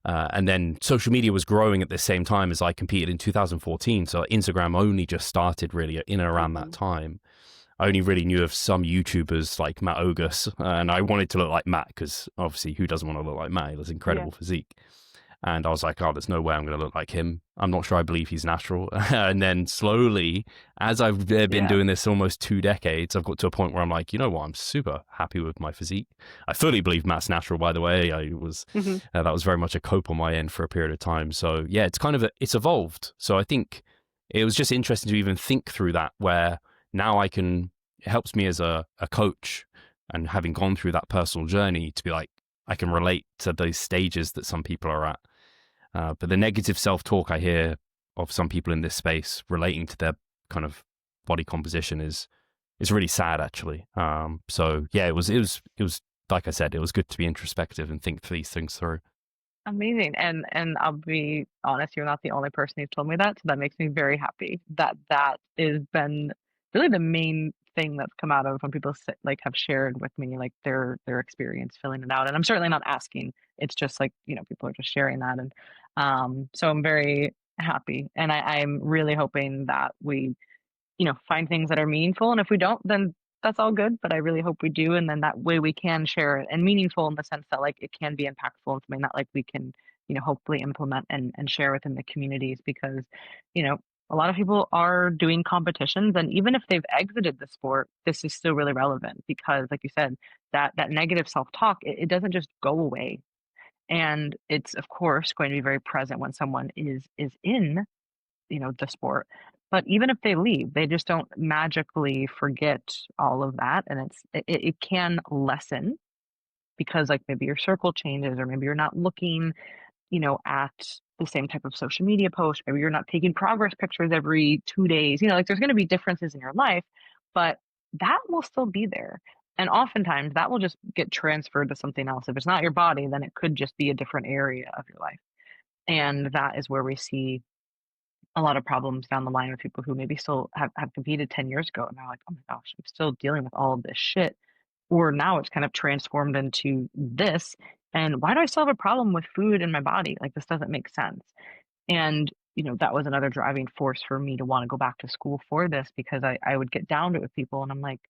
S1: And then social media was growing at the same time as I competed in 2014. So Instagram only just started really in and around that
S2: Mhm.
S1: time. I only really knew of some YouTubers like Matt Ogus, and I wanted to look like Matt because obviously who doesn't want to look like Matt? He has
S2: Yeah.
S1: incredible physique. And I was like, oh, there's no way I'm going to look like him. I'm not sure I believe he's natural. And then slowly, as I've been
S2: Yeah.
S1: doing this almost 2 decades, I've got to a point where I'm like, you know what? I'm super happy with my physique. I fully believe Matt's natural, by the way. I was
S2: Mhm.
S1: that was very much a cope on my end for a period of time. So yeah, it's kind of it's evolved. So I think it was just interesting to even think through that, where now it helps me as a coach and having gone through that personal journey to be like, I can relate to those stages that some people are at. But the negative self-talk I hear of some people in this space relating to their kind of body composition is really sad, actually. So yeah, it was like I said, it was good to be introspective and think these things through.
S2: Amazing, and I'll be honest, you're not the only person who's told me that, so that makes me very happy that that has been really the main thing that's come out of when people like, have shared with me, like, their experience filling it out, and I'm certainly not asking. It's just, like, people are just sharing that, and, so I'm very happy, and I'm really hoping that we find things that are meaningful. And if we don't, then that's all good. But I really hope we do. And then that way we can share it and meaningful in the sense that like it can be impactful and something that like we can, hopefully implement and share within the communities because, you know, a lot of people are doing competitions and even if they've exited the sport, this is still really relevant because like you said, that negative self-talk, it doesn't just go away. And it's of course going to be very present when someone is in the sport. But even if they leave, they just don't magically forget all of that, and it can lessen because, like, maybe your circle changes or maybe you're not looking, at the same type of social media post, maybe you're not taking progress pictures every 2 days, like, there's gonna be differences in your life, but that will still be there, and oftentimes, that will just get transferred to something else. If it's not your body, then it could just be a different area of your life, and that is where we see a lot of problems down the line with people who maybe still have competed 10 years ago, and they're like, "Oh my gosh, I'm still dealing with all of this shit." Or now it's kind of transformed into this, and why do I still have a problem with food in my body? Like, this doesn't make sense. And, that was another driving force for me to wanna go back to school for this because I would get down to it with people and I'm like,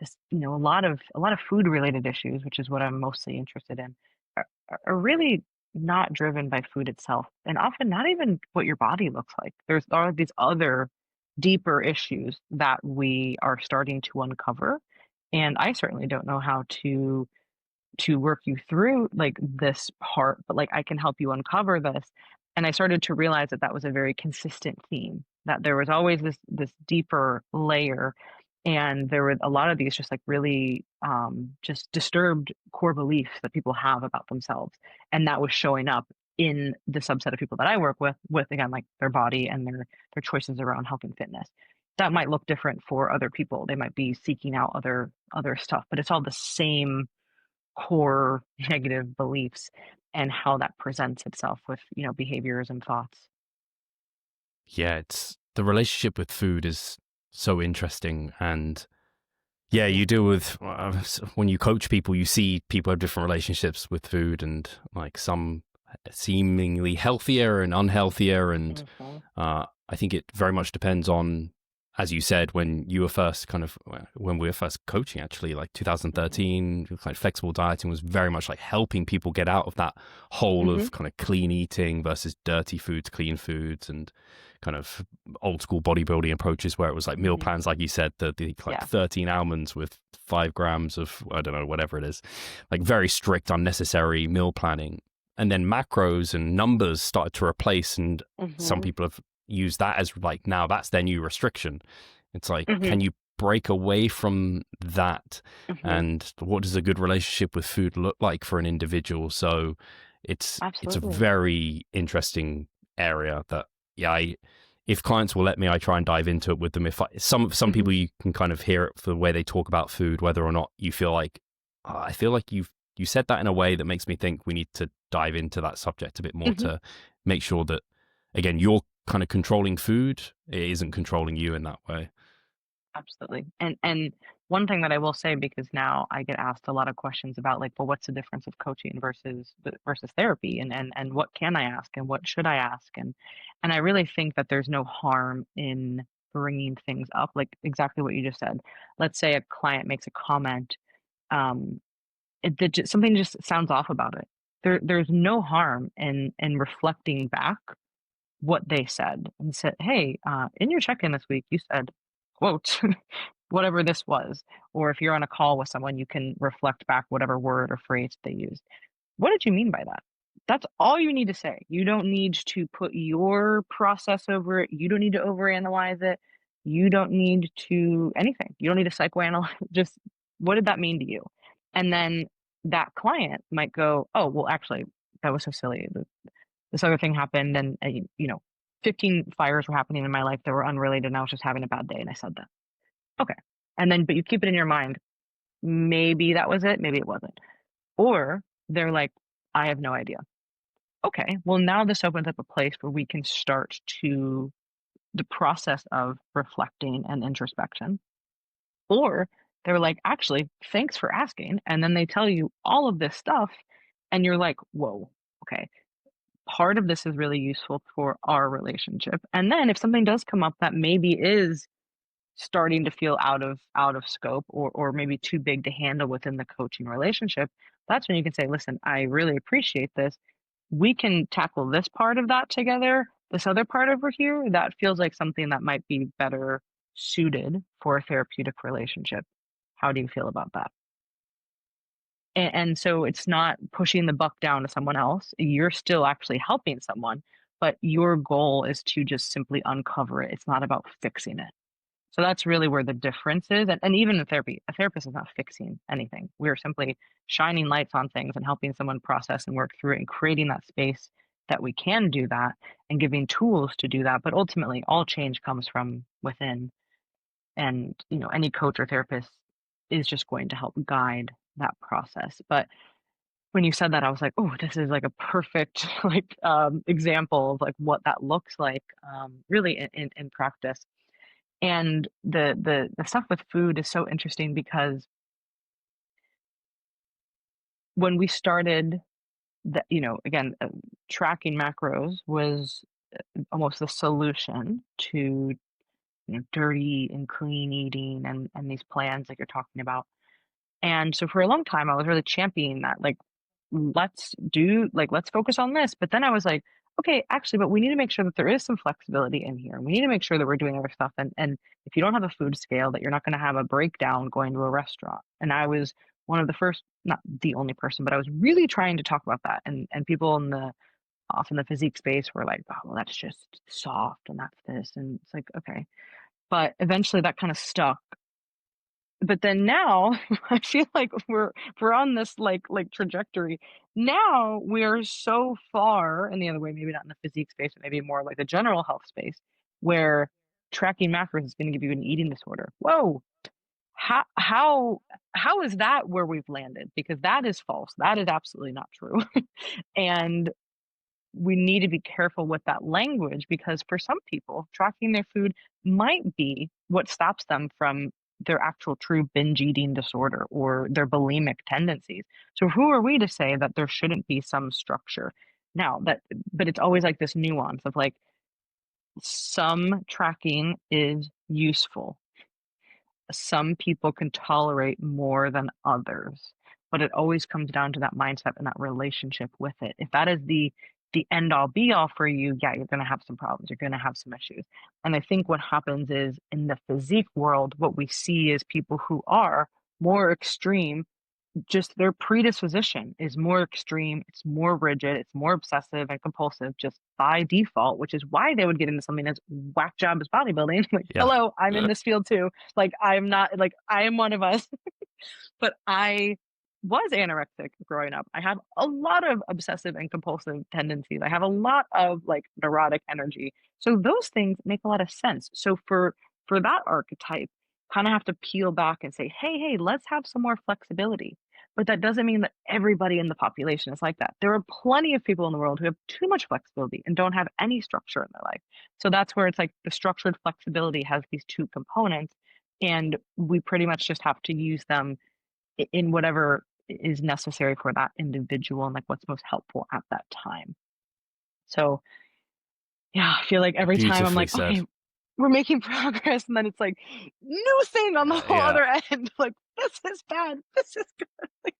S2: this a lot of food related issues, which is what I'm mostly interested in, are really not driven by food itself, and often not even what your body looks like. There's all of these other deeper issues that we are starting to uncover, and I certainly don't know how to work you through like this part, but like I can help you uncover this. And I started to realize that that was a very consistent theme, that there was always this deeper layer. And there were a lot of these just like really just disturbed core beliefs that people have about themselves. And that was showing up in the subset of people that I work with again, like their body and their choices around health and fitness. That might look different for other people. They might be seeking out other stuff, but it's all the same core negative beliefs and how that presents itself with, behaviors and thoughts.
S1: Yeah, it's the relationship with food is so interesting. And yeah,
S2: Mhm,
S1: you deal with when you coach people, you see people have different relationships with food, and like some seemingly healthier and unhealthier. And
S2: mhm,
S1: I think it very much depends on, as you said, when you were first when we were first coaching, actually, like
S2: mhm,
S1: 2013, kind of flexible dieting was very much like helping people get out of that hole
S2: mhm,
S1: of kind of clean eating versus dirty foods, clean foods, and kind of old school bodybuilding approaches where it was like meal
S2: mhm.
S1: plans, like you said, the like
S2: Yeah.
S1: 13 almonds with 5 grams of, I don't know, whatever it is, like very strict, unnecessary meal planning. And then macros and numbers started to replace, and some
S2: Mhm,
S1: people have used that as like, now that's their new restriction. It's like,
S2: mhm,
S1: can you break away from that?
S2: mhm.
S1: And what does a good relationship with food look like for an individual? So it's a
S2: Absolutely.
S1: very interesting area that, yeah, if clients will let me, I try and dive into it with them. If some
S2: Mhm,
S1: people, you can kind of hear it for the way they talk about food, whether or not you feel like, "Oh, I feel like you said that in a way that makes me think we need to dive into that subject a bit more
S2: mhm.
S1: to make sure that, again, you're kind of controlling food, it isn't controlling you in that way."
S2: Absolutely. And one thing that I will say, because now I get asked a lot of questions about like, well, what's the difference of coaching versus therapy, and what can I ask and what should I ask, and I really think that there's no harm in bringing things up, like exactly what you just said. Let's say a client makes a comment, um, something just sounds off about it. There's no harm in reflecting back what they said and said, "Hey, in your check-in this week, you said, quote, whatever this was." Or if you're on a call with someone, you can reflect back whatever word or phrase they used. What did you mean by that? That's all you need to say. You don't need to put your process over it. You don't need to overanalyze it. You don't need to anything. You don't need to psychoanalyze. Just what did that mean to you? And then that client might go, "Oh, well, actually, that was so silly. This other thing happened, and 15 fires were happening in my life that were unrelated, and I was just having a bad day, and I said that." Okay. And then, but you keep it in your mind. Maybe that was it. Maybe it wasn't. Or they're like, I have no idea. Okay. Well, now this opens up a place where we can start to the process of reflecting and introspection. Or they're like, actually, thanks for asking. And then they tell you all of this stuff. And you're like, whoa, okay. Part of this is really useful for our relationship. And then if something does come up that maybe is starting to feel out of scope, or maybe too big to handle within the coaching relationship, that's when you can say, listen, I really appreciate this. We can tackle this part of that together. This other part over here, that feels like something that might be better suited for a therapeutic relationship. How do you feel about that? And so it's not pushing the buck down to someone else. You're still actually helping someone, but your goal is to just simply uncover it. It's not about fixing it. So that's really where the difference is. And even in therapy, a therapist is not fixing anything. We're simply shining lights on things and helping someone process and work through it and creating that space that we can do that and giving tools to do that. But ultimately, all change comes from within. And, any coach or therapist is just going to help guide that process. But when you said that, I was like, oh, this is like a perfect like example of like what that looks like really in practice. And the stuff with food is so interesting because when we started that, again, tracking macros was almost the solution to dirty and clean eating and these plans that you're talking about. And so for a long time, I was really championing that, like, let's focus on this. But then I was like, okay, actually, but we need to make sure that there is some flexibility in here. We need to make sure that we're doing other stuff. And if you don't have a food scale, that you're not going to have a breakdown going to a restaurant. And I was one of the first, not the only person, but I was really trying to talk about that. And people in the often the physique space were like, oh, well, that's just soft and that's this. And it's like, okay. But eventually that kind of stuck. But then now I feel like we're on this like trajectory. Now we're so far in the other way, maybe not in the physique space, but maybe more like the general health space, where tracking macros is going to give you an eating disorder. Whoa, how how how is that where we've landed? Because that is false. That is absolutely not true. And we need to be careful with that language because for some people, tracking their food might be what stops them from their actual true binge eating disorder or their bulimic tendencies. So who are we to say that there shouldn't be some structure? Now that but it's always like this nuance of like some tracking is useful, some people can tolerate more than others, but it always comes down to that mindset and that relationship with it. If that is the end all be all for you, yeah, you're going to have some problems. You're going to have some issues. And I think what happens is in the physique world, what we see is people who are more extreme, just their predisposition is more extreme, it's more rigid, it's more obsessive and compulsive just by default, which is why they would get into something as whack job as bodybuilding. Like,
S1: Yeah.
S2: hello, I'm in this field too. Like, I'm not like I am one of us. But I was anorexic growing up. I have a lot of obsessive and compulsive tendencies. I have a lot of like neurotic energy. So those things make a lot of sense. So for that archetype, kind of have to peel back and say, hey, let's have some more flexibility. But that doesn't mean that everybody in the population is like that. There are plenty of people in the world who have too much flexibility and don't have any structure in their life. So that's where it's like the structured flexibility has these two components, and we pretty much just have to use them in whatever is necessary for that individual and like what's most helpful at that time. So yeah, I feel like every time I'm
S1: Beautifully
S2: like,
S1: said.
S2: okay, we're making progress, and then it's like new thing on the whole
S1: Yeah.
S2: other end. Like this is bad. This is good. Like,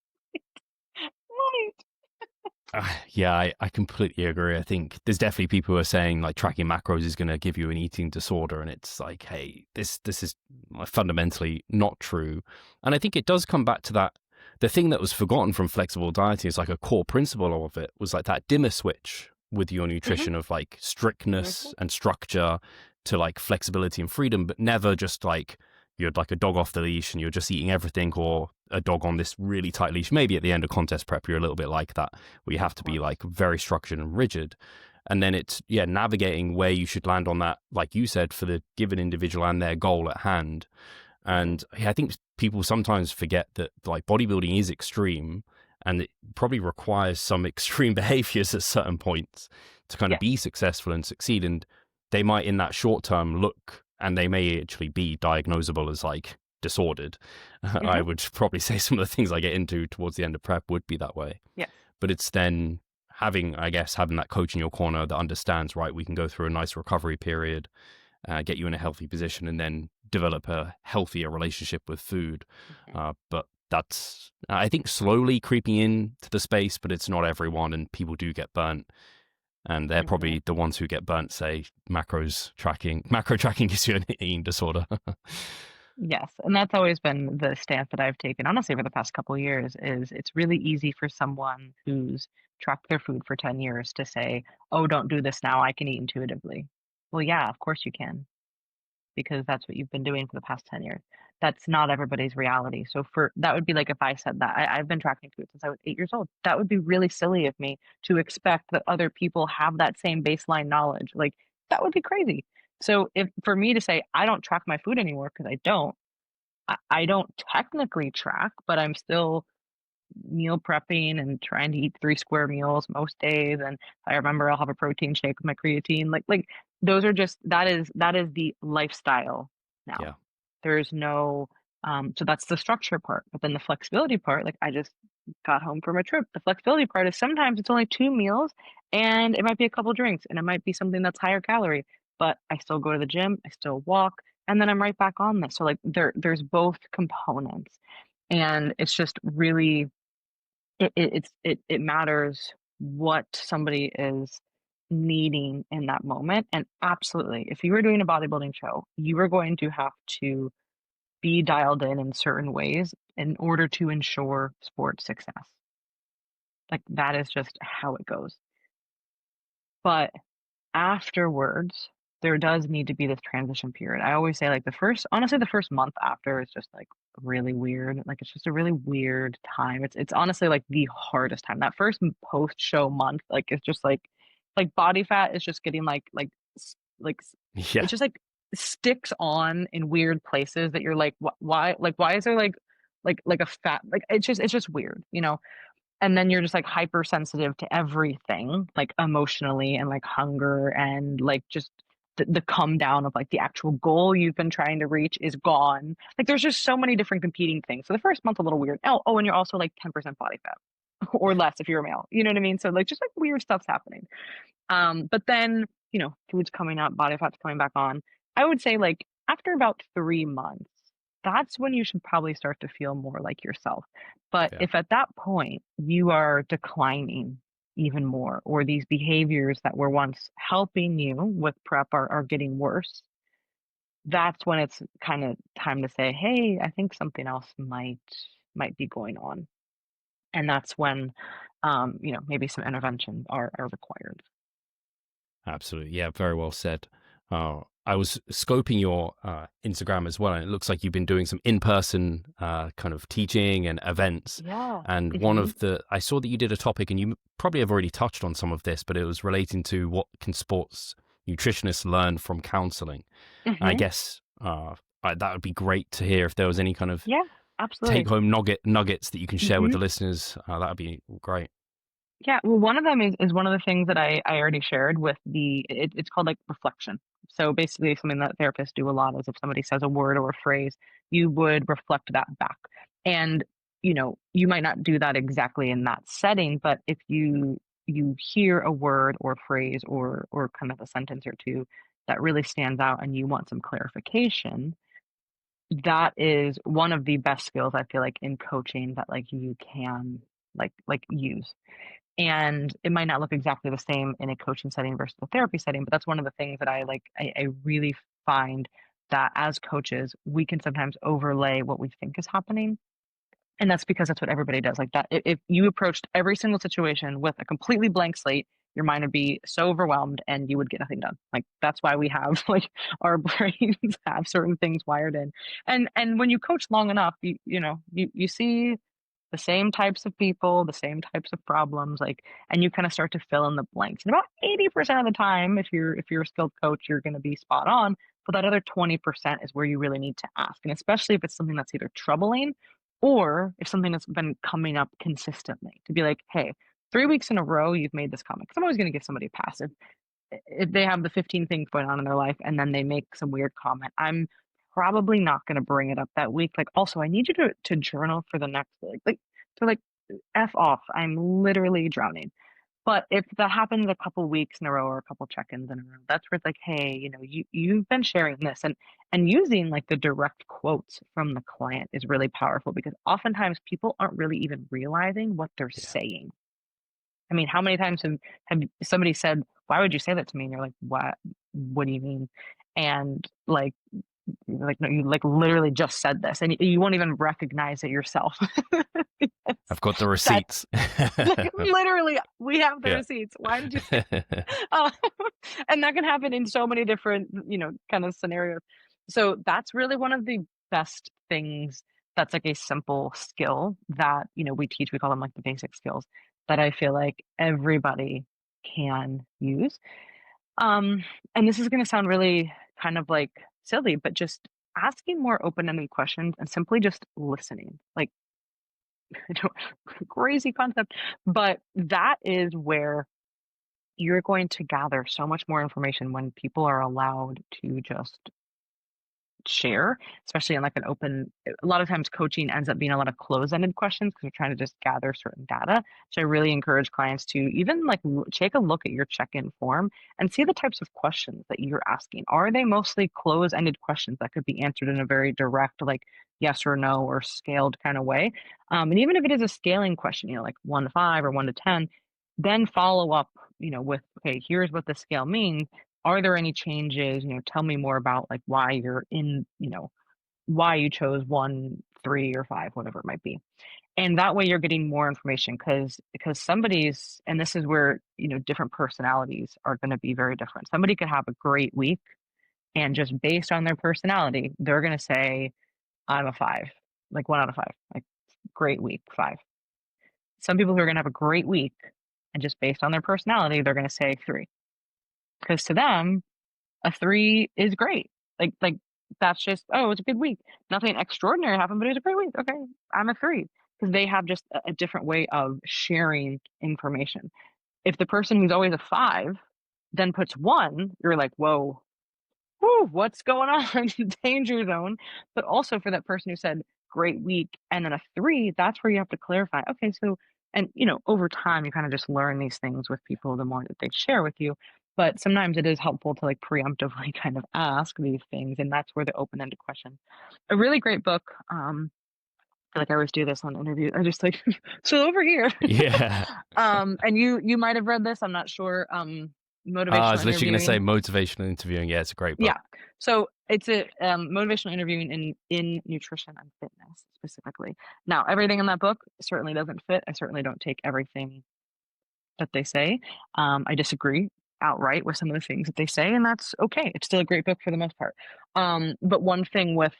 S2: right.
S1: Yeah, I completely agree. I think there's definitely people who are saying like tracking macros is going to give you an eating disorder, and it's like, hey, this is fundamentally not true. And I think it does come back to that. The thing that was forgotten from flexible dieting is like a core principle of it was like that dimmer switch with your
S2: Mm-hmm.
S1: nutrition of like strictness
S2: Mm-hmm.
S1: and structure to like flexibility and freedom, but never just like you're like a dog off the leash and you're just eating everything, or a dog on this really tight leash. Maybe at the end of contest prep, you're a little bit like that, where you have
S2: Of
S1: to be
S2: course.
S1: like very structured and rigid. And then it's, yeah, navigating where you should land on that, like you said, for the given individual and their goal at hand.
S2: Mm-hmm.
S1: And yeah, I think people sometimes forget that like bodybuilding is extreme and it probably requires some extreme behaviors at certain points to kind of
S2: Yes.
S1: be successful and succeed. And they might in that short term look, and they may actually be diagnosable as like disordered. I
S2: Mm-hmm.
S1: would probably say some of the things I get into towards the end of prep would be that way.
S2: Yes.
S1: But it's then having, I guess, having that coach in your corner that understands, right, we can go through a nice recovery period, get you in a healthy position, and then develop a healthier relationship with food.
S2: Mm-hmm.
S1: But that's, I think, slowly creeping into the space, but it's not everyone, and people do get burnt. And they're
S2: Mm-hmm.
S1: probably the ones who get burnt, say, macro tracking gives you an eating disorder.
S2: Yes, and that's always been the stance that I've taken, honestly, over the past couple of years, is it's really easy for someone who's tracked their food for 10 years to say, "Oh, don't do this now, I can eat intuitively." Well, yeah, of course you can, because that's what you've been doing for the past 10 years. That's not everybody's reality. So for that would be like if I said that I've been tracking food since I was 8 years old. That would be really silly of me to expect that other people have that same baseline knowledge. Like that would be crazy. So if for me to say I don't track my food anymore because I don't technically track, but I'm still meal prepping and trying to eat 3 square meals most days, and I remember I'll have a protein shake with my creatine, those are just that is the lifestyle now.
S1: Yeah.
S2: There's no so that's the structure part, but then the flexibility part, like, I just got home from a trip. The flexibility part is sometimes it's only 2 meals, and it might be a couple drinks, and it might be something that's higher calorie, but I still go to the gym, I still walk, and then I'm right back on this. So, like, there's both components, and it's just really it matters what somebody is needing in that moment, and absolutely, if you were doing a bodybuilding show, you are going to have to be dialed in certain ways in order to ensure sports success. Like, that is just how it goes. But afterwards, there does need to be this transition period. I always say, like, the first month after is just, like, really weird. Like, it's just a really weird time. It's honestly, like, the hardest time. That first post-show month, like, it's just, like, body fat is just getting,
S1: Yeah.
S2: it's just, like, sticks on in weird places that you're like, why?" Like, why is there, like, a fat like, it's just weird, you know? And then you're just, like, hypersensitive to everything, like, emotionally and, like, hunger and, like, just the come down of, like, the actual goal you've been trying to reach is gone. Like, there's just so many different competing things. So the first month's a little weird. Oh, and you're also, like, 10% body fat or less if you're a male, you know what I mean? So, like, just, like, weird stuff's happening. But then, food's coming up, body fat's coming back on. I would say, like, after about 3 months, that's when you should probably start to feel more like yourself. But
S1: Yeah.
S2: if at that point you are declining even more, or these behaviors that were once helping you with prep are getting worse, that's when it's kind of time to say, "Hey, I think something else might be going on." And that's when, maybe some intervention are required.
S1: Absolutely. Yeah, very well said. I was scoping your Instagram as well, and it looks like you've been doing some in-person kind of teaching and events.
S2: Yeah.
S1: And
S2: Mhm.
S1: I saw that you did a topic, and you probably have already touched on some of this, but it was relating to what can sports nutritionists learn from counseling. And I
S2: Mhm.
S1: guess that would be great to hear if there was any kind of
S2: Yeah, absolutely.
S1: take-home nuggets that you can share with
S2: Mhm.
S1: the listeners. That would be great.
S2: Yeah, well, one of them is one of the things that I already shared with it's called, like, reflection. So, basically, something that therapists do a lot is if somebody says a word or a phrase, you would reflect that back. And, you might not do that exactly in that setting, but if you hear a word or phrase or kind of a sentence or 2 that really stands out and you want some clarification, that is one of the best skills I feel like in coaching that, like, you can, use. And it might not look exactly the same in a coaching setting versus a therapy setting, but that's one of the things that I really find that as coaches, we can sometimes overlay what we think is happening. And that's because that's what everybody does. Like that, if you approached every single situation with a completely blank slate, your mind would be so overwhelmed and you would get nothing done. Like that's why we have like our brains have certain things wired in. And when you coach long enough, you see the same types of people, the same types of problems, like, and you kind of start to fill in the blanks. And about 80% of the time, if you're a skilled coach, you're going to be spot on. But that other 20% is where you really need to ask. And especially if it's something that's either troubling or if something that's been coming up consistently to be like, hey, 3 weeks in a row, you've made this comment. Because I'm always going to give somebody a pass. If they have the 15 things going on in their life and then they make some weird comment, I'm probably not going to bring it up that week. Like, also, I need you to journal for the next to like f off. I'm literally drowning. But if that happens a couple weeks in a row or a couple check-ins in a row, that's where it's like, hey, you've been sharing this and using like the direct quotes from the client is really powerful because oftentimes people aren't really even realizing what they're
S1: Yeah.
S2: saying. I mean, how many times have somebody said, "Why would you say that to me?" And you're like, "What? What do you mean?" And no, you like literally just said this, and you won't even recognize it yourself.
S1: I've got the
S2: That
S1: receipts.
S2: like literally, we have the
S1: Yeah.
S2: receipts. Why did you say? Uh, and that can happen in so many different, kind of scenarios. So that's really one of the best things. That's like a simple skill that we teach. We call them like the basic skills that I feel like everybody can use. Um, and this is going to sound really kind of like silly, but just asking more open-ended questions and simply just listening. Like crazy concept, but that is where you're going to gather so much more information when people are allowed to just share, especially in like an open a lot of times coaching ends up being a lot of closed-ended questions because we're trying to just gather certain data. So I really encourage clients to even like take a look at your check-in form and see the types of questions that you're asking. Are they mostly closed-ended questions that could be answered in a very direct, like yes or no or scaled kind of way? And even if it is a scaling question, like 1 to 5 or 1 to 10, then follow up, with, okay, here's what the scale means. Are there any changes? Tell me more about like why you're in, why you chose 1, 3, or 5, whatever it might be. And that way you're getting more information because somebody's, and this is where, different personalities are going to be very different. Somebody could have a great week and just based on their personality, they're going to say, I'm a 5, like 1 out of 5, like great week, 5. Some people who are going to have a great week and just based on their personality, they're going to say 3 because to them, a 3 is great. Like that's just, "Oh, it's a good week. Nothing extraordinary happened, but it was a great week. Okay, I'm a 3." Because they have just a different way of sharing information. If the person who's always a 5 then puts 1, you're like, "Whoa, whoo, what's going on?" Danger zone. But also for that person who said, "Great week," and then a 3, that's where you have to clarify, okay, so and, over time, you kinda just learn these things with people the more that they share with you, but sometimes it is helpful to, like, preemptively kind of ask these things, and that's where the open-ended question a really great book, I feel like I always do this on interviews. I just like, "So over here."
S1: Yeah.
S2: And you might have read this, I'm not sure,
S1: I
S2: Motivational
S1: was literally going to say
S2: Interviewing.
S1: motivational interviewing. Yeah, it's a great book.
S2: Yeah. So it's a motivational interviewing in nutrition and fitness specifically. Now, everything in that book certainly doesn't fit. I certainly don't take everything that they say. I disagree outright with some of the things that they say, and that's okay. It's still a great book for the most part. But one thing with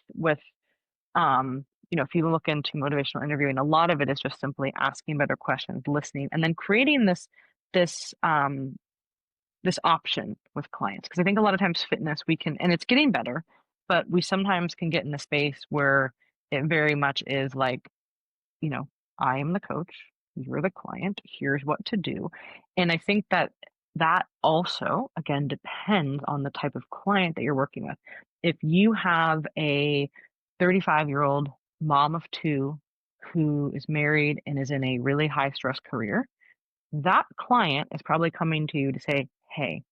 S2: if you look into motivational interviewing, a lot of it is just simply asking better questions, listening, and then creating this this option with clients because I think a lot of times fitness we can and it's getting better, but we sometimes can get in a space where it very much is like, you know, I am the coach, you're the client, here's what to do. And I think that that also again depends on the type of client that you're working with. If you have a 35-year-old mom of 2 who is married and is in a really high stress career, that client is probably coming to you to say, "Hey,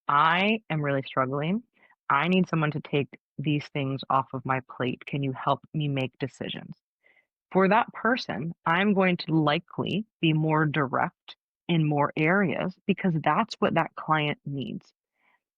S2: I am really struggling. I need someone to take these things off of my plate. Can you help me make decisions?" For that person, I'm going to likely be more direct in more areas because that's what that client needs.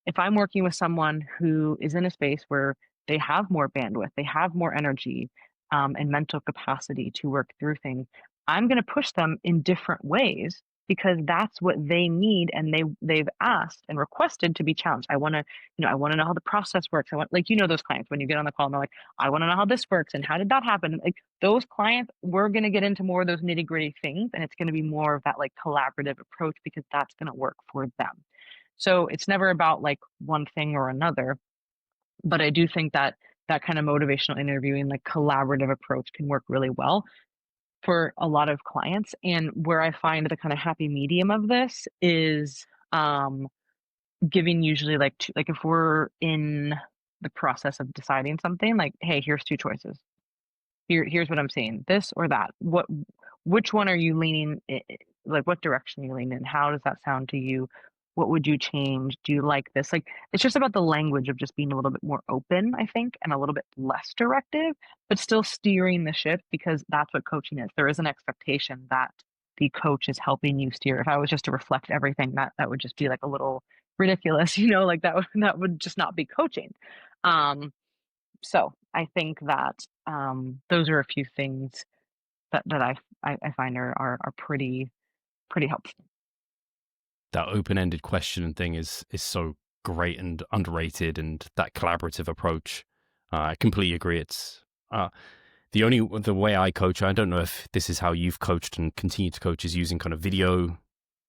S2: If I'm working with someone who is in a space where they have more bandwidth, they have more energy, and mental capacity to work through things, I'm going to push them in different ways because that's what they need and they've asked and requested to be challenged. I want to, I want to know how the process works. I want like those clients when you get on the call and they're like, I want to know how this works and how did that happen? Like those clients, we're going to get into more of those nitty-gritty things and it's going to be more of that like collaborative approach because that's going to work for them. So it's never about like one thing or another, but I do think that that kind of motivational interviewing, like collaborative approach can work really well for a lot of clients. And where I find the kind of happy medium of this is giving usually like like if we're in the process of deciding something, like, hey, here's 2 choices. Here's what I'm seeing, this or that. Which one are you leaning like what direction are you leaning in? How does that sound to you? What would you change? Do you like this? Like it's just about the language of just being a little bit more open, I think, and a little bit less directive, but still steering the ship because that's what coaching is. There is an expectation that the coach is helping you steer. If I was just to reflect everything, that would just be like a little ridiculous, like that would just not be coaching. Um, so I think that those are a few things that I find are pretty helpful.
S1: That open-ended question thing is so great and underrated, and that collaborative approach. I completely agree. It's the way I coach. I don't know if this is how you've coached and continue to coach is using kind of video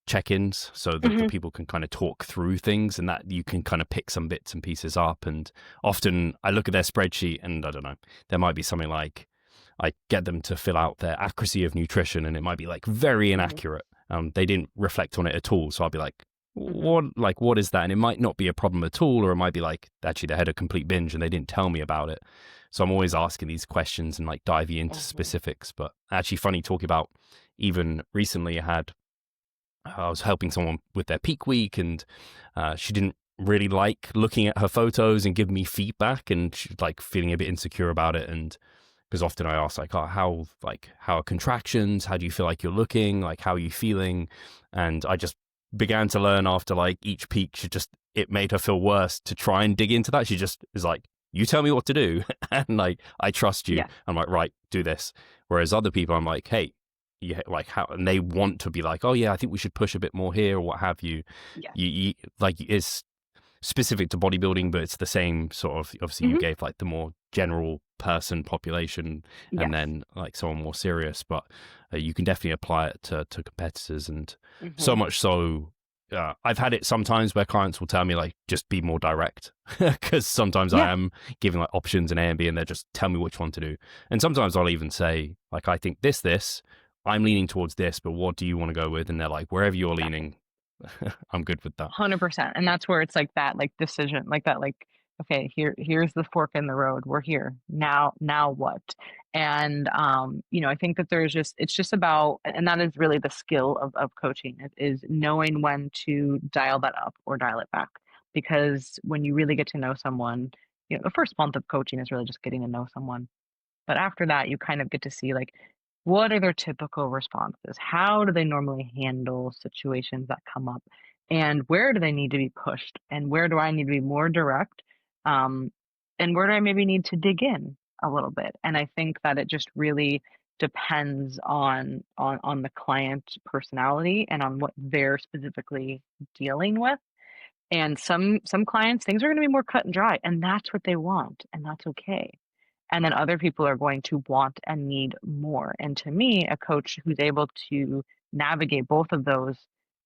S1: check-ins so that the
S2: Hmm.
S1: people can kind of talk through things and that you can kind of pick some bits and pieces up. And often I look at their spreadsheet and I don't know, there might be something like I get them to fill out their accuracy of nutrition, and it might be like very
S2: Mhm.
S1: inaccurate. They didn't reflect on it at all. So I'll be
S2: Mhm.
S1: what is that? And it might not be a problem at all, or it might be like actually they had a complete binge and they didn't tell me about it. So I'm always asking these questions and like diving into
S2: Mhm.
S1: specifics. But actually, funny talking about even recently, I was helping someone with their peak week, and she didn't really like looking at her photos and giving me feedback, and she's like feeling a bit insecure about it. And because often I ask like, oh, how are contractions? How do you feel like you're looking? Like, how are you feeling? And I just began to learn after like each peak, it made her feel worse to try and dig into that. She just is like, you tell me what to do, and like I trust you.
S2: Yeah.
S1: I'm like, right, do this. Whereas other people, I'm like, hey, yeah, like how, and they want to be like, oh yeah, I think we should push a bit more here or what have you.
S2: Yes.
S1: You like it's specific to bodybuilding, but it's the same sort of. Obviously, you
S2: Mhm.
S1: gave like the more general person population, and
S2: Yes.
S1: then like someone more serious. But you can definitely apply it to competitors, and so
S2: Mhm.
S1: much so. I've had it sometimes where clients will tell me like just be more direct because sometimes I
S2: Yeah.
S1: am giving like options and A and B, and they just tell me which one to do. And sometimes I'll even say like I think this. I'm leaning towards this, but what do you want to go with? And they're like, wherever you're
S2: Exactly.
S1: leaning, I'm good with that.
S2: 100%. And that's where it's like that like decision, like that like, okay, here's the fork in the road. We're here. Now what? And I think that there's just it's just about and that is really the skill of coaching is knowing when to dial that up or dial it back. Because when you really get to know someone, the first month of coaching is really just getting to know someone. But after that, you kind of get to see like what are their typical responses? How do they normally handle situations that come up? And where do they need to be pushed? And where do I need to be more direct? Um, and where do I maybe need to dig in a little bit? And I think that it just really depends on the client personality and on what they're specifically dealing with. And some clients, things are going to be more cut and dry, and that's what they want, and that's okay. And then other people are going to want and need more. And to me, a coach who's able to navigate both of those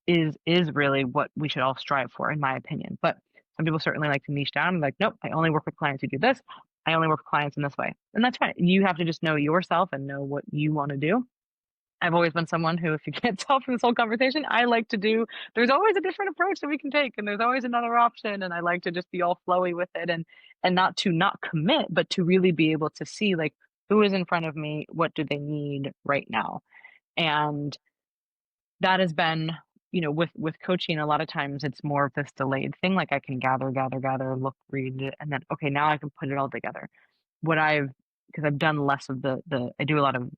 S2: is really what we should all strive for, in my opinion. But some people certainly like to niche down and like, nope, I only work with clients who do this. I only work with clients in this way. And that's fine. You have to just know yourself and know what you want to do. I've always been someone who, if you can't tell from this whole conversation, I like to do there's always a different approach that we can take, and there's always another option, and I like to just be all flowy with it and not commit, but to really be able to see, like, who is in front of me, what do they need right now? And that has been, with coaching, a lot of times it's more of this delayed thing, like, I can gather, look, read it, and then, okay, now I can put it all together. What I've because I've done less of the I do a lot of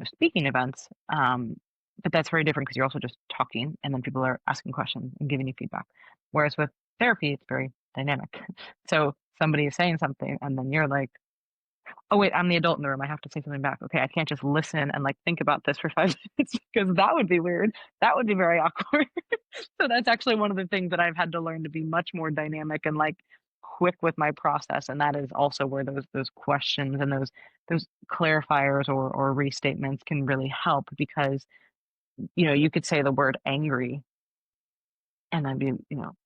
S2: speaking events. But that's very different because you're also just talking and then people are asking questions and giving you feedback. Whereas with therapy, it's very dynamic. So somebody is saying something and then you're like, oh wait, I'm the adult in the room. I have to say something back. Okay, I can't just listen and like think about this for 5 minutes because that would be weird. That would be very awkward. So that's actually one of the things that I've had to learn to be much more dynamic and like quick with my process. And that is also where those questions and those clarifiers or restatements can really help because you could say the word angry and I'd be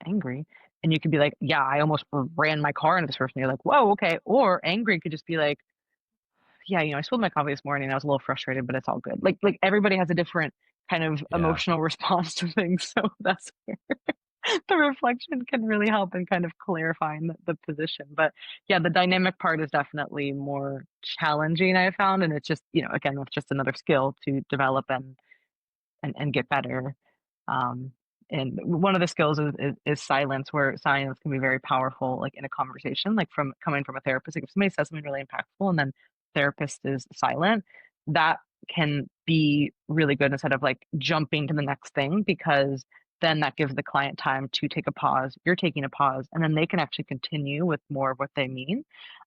S2: angry. And you could be like, yeah, I almost ran my car into this person. You're like, whoa, okay. Or angry could just be like, yeah, I spilled my coffee this morning. I was a little frustrated, but it's all good. Like everybody has a different kind of
S1: Yeah.
S2: emotional response to things. So that's the reflection can really help in kind of clarifying the position. But yeah, the dynamic part is definitely more challenging, I found. And it's just, again, that's just another skill to develop and get better. Um, and one of the skills is silence, where silence can be very powerful, like in a conversation, like from coming from a therapist. Like if somebody says something really impactful and then therapist is silent, that can be really good instead of like jumping to the next thing because then that gives the client time to take a pause. You're taking a pause, and then they can actually continue with more of what they mean.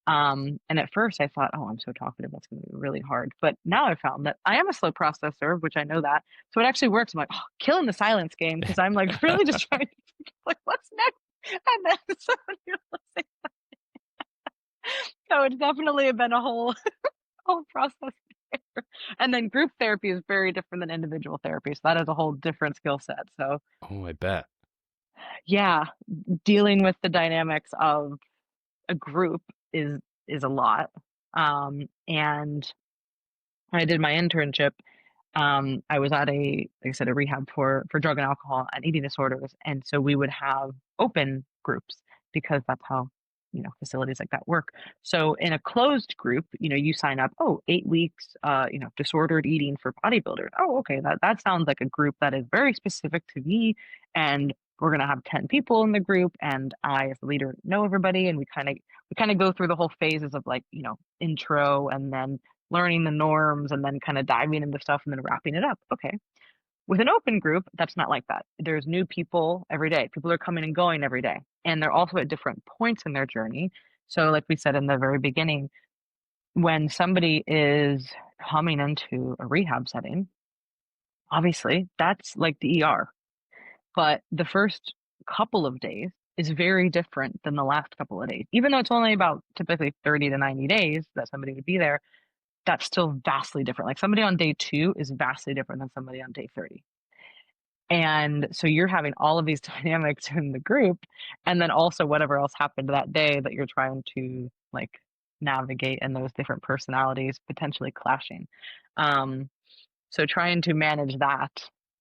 S2: And at first I thought, oh, I'm so talkative, that's going to be really hard. But now I found that I am a slow processor, which I know that. So it actually works. I'm like, oh, killing the silence game because I'm like really just trying to think, like, what's next? And then someone will say, so it's definitely been a whole process there. And then group therapy is very different than individual therapy. So that is a whole different skill set. So
S1: Oh, I bet.
S2: yeah, dealing with the dynamics of a group is a lot. And when I did my internship, I was at like I said, a rehab for drug and alcohol and eating disorders, and so we would have open groups because that's how facilities like that work. So in a closed group, you sign up. Oh, 8 weeks, disordered eating for bodybuilders. Oh, okay, that sounds like a group that is very specific to me, and we're gonna have 10 people in the group, and I, as the leader, know everybody, and we kind of go through the whole phases of like intro and then learning the norms and then kind of diving into stuff and then wrapping it up. Okay. With an open group, that's not like that. There's new people every day. People are coming and going every day. And they're also at different points in their journey. So, like we said in the very beginning, when somebody is coming into a rehab setting, obviously that's like the ER. But the first couple of days is very different than the last couple of days. Even though it's only about typically 30 to 90 days that somebody would be there, that's still vastly different. Like somebody on day 2 is vastly different than somebody on day 30. And so you're having all of these dynamics in the group, and then also whatever else happened that day that you're trying to like navigate, and those different personalities potentially clashing. Um, so trying to manage that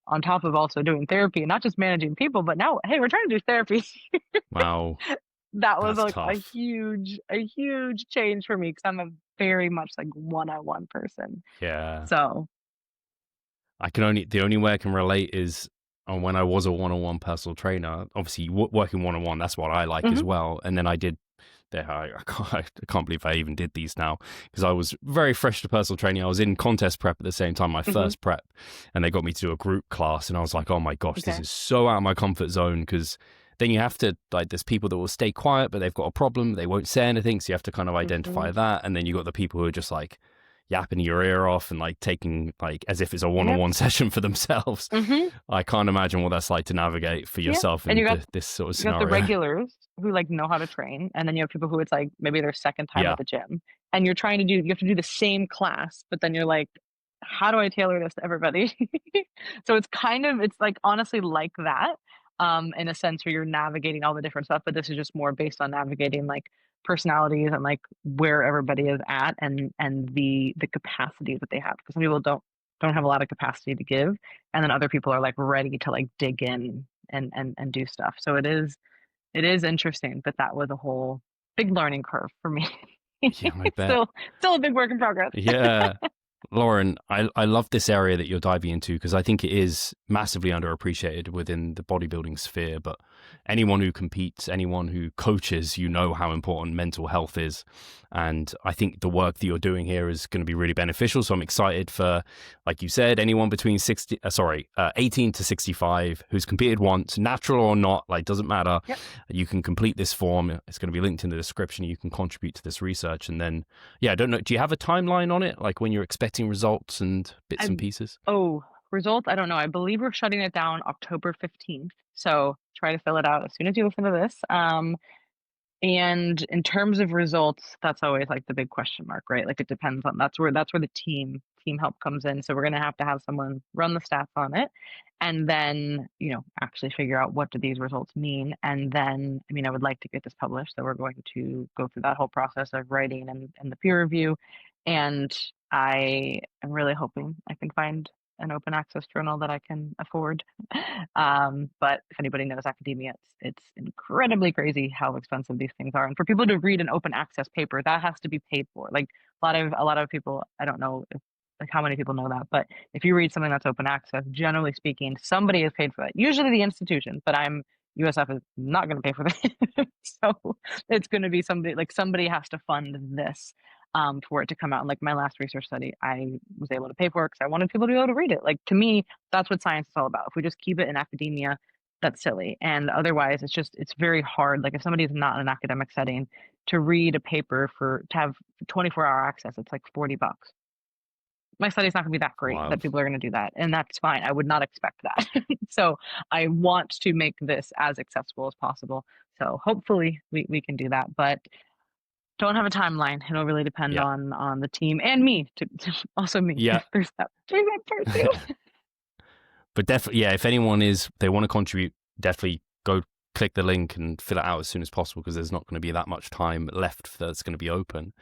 S2: on top of also doing therapy, and not just managing people, but now, hey, we're trying to do therapy.
S1: Wow,
S2: That was
S1: that's
S2: like
S1: tough.
S2: a huge change for me because I'm a very much like one-on-one person.
S1: Yeah.
S2: So
S1: The only way I can relate is on when I was a one-on-one personal trainer. Obviously, working one-on-one, that's what I like as
S2: mhm,
S1: well. And then I did. I can't believe I even did these now because I was very fresh to personal training. I was in contest prep at the same time, my
S2: mhm,
S1: first prep, and they got me to do a group class, and I was like, "Oh my gosh, this
S2: okay,
S1: is so out of my comfort zone." Because then you have to like, there's people that will stay quiet, but they've got a problem, they won't say anything, so you have to kind of identify
S2: mhm,
S1: that, and then you got the people who are just like yapping your ear off and like taking like as if it's a
S2: yep,
S1: one-on-one session for themselves.
S2: mhm,
S1: I can't imagine what that's like to navigate for
S2: yeah,
S1: yourself
S2: and
S1: in this sort of
S2: you got the
S1: scenario.
S2: regulars who like know how to train, and then you have people who it's like maybe their second time
S1: Yeah,
S2: at the gym, and you have to do the same class, but then you're like, how do I tailor this to everybody? So it's like honestly like that, in a sense where you're navigating all the different stuff, but this is just more based on navigating like personalities and like where everybody is at and the capacity that they have because some people don't have a lot of capacity to give, and then other people are like ready to like dig in and do stuff. So it is interesting, but that was a whole big learning curve for me.
S1: yeah, I bet.
S2: Still a big work in progress.
S1: Yeah. Lauren, I love this area that you're diving into because I think it is massively underappreciated within the bodybuilding sphere. But anyone who competes, anyone who coaches, you know how important mental health is. And I think the work that you're doing here is going to be really beneficial. So I'm excited for, like you said, anyone between 18 to 65 who's competed once, natural or not, like doesn't matter.
S2: Yep.
S1: You can complete this form. It's going to be linked in the description. You can contribute to this research, and then yeah, I don't know. Do you have a timeline on it? Like when you're expecting results and bits
S2: I
S1: and pieces?
S2: oh, results, I don't know. I believe we're shutting it down October 15th. So try to fill it out as soon as you listen to this. And in terms of results, that's always like the big question mark, right? Like it depends on that's where the team help comes in. So we're gonna have someone run the stats on it and then, actually figure out what do these results mean. And then, I mean, I would like to get this published. So we're going to go through that whole process of writing and the peer review. And I am really hoping I can find an open access journal that I can afford. But if anybody knows academia, it's incredibly crazy how expensive these things are. And for people to read an open access paper, that has to be paid for. Like a lot of people, I don't know if, like how many people know that, but if you read something that's open access, generally speaking, somebody is paid for that. Usually the institution, but USF is not going to pay for that. So it's going to be somebody has to fund this for it to come out. And like my last research study, I was able to pay for it because I wanted people to be able to read it. Like to me, that's what science is all about. If we just keep it in academia, that's silly. And otherwise, it's very hard. Like if somebody is not in an academic setting to read a paper to have 24-hour access, it's like $40. My study's not going to be that great that
S1: Wild.
S2: people are going to do that. And that's fine. I would not expect that. So I want to make this as accessible as possible. So hopefully we can do that. But don't have a timeline. It'll really depend
S1: Yeah.
S2: on the team and me also me.
S1: Yeah.
S2: There's that part too.
S1: But definitely, yeah, if anyone they want to contribute, definitely go click the link and fill it out as soon as possible because there's not going to be that much time left that's going to be open.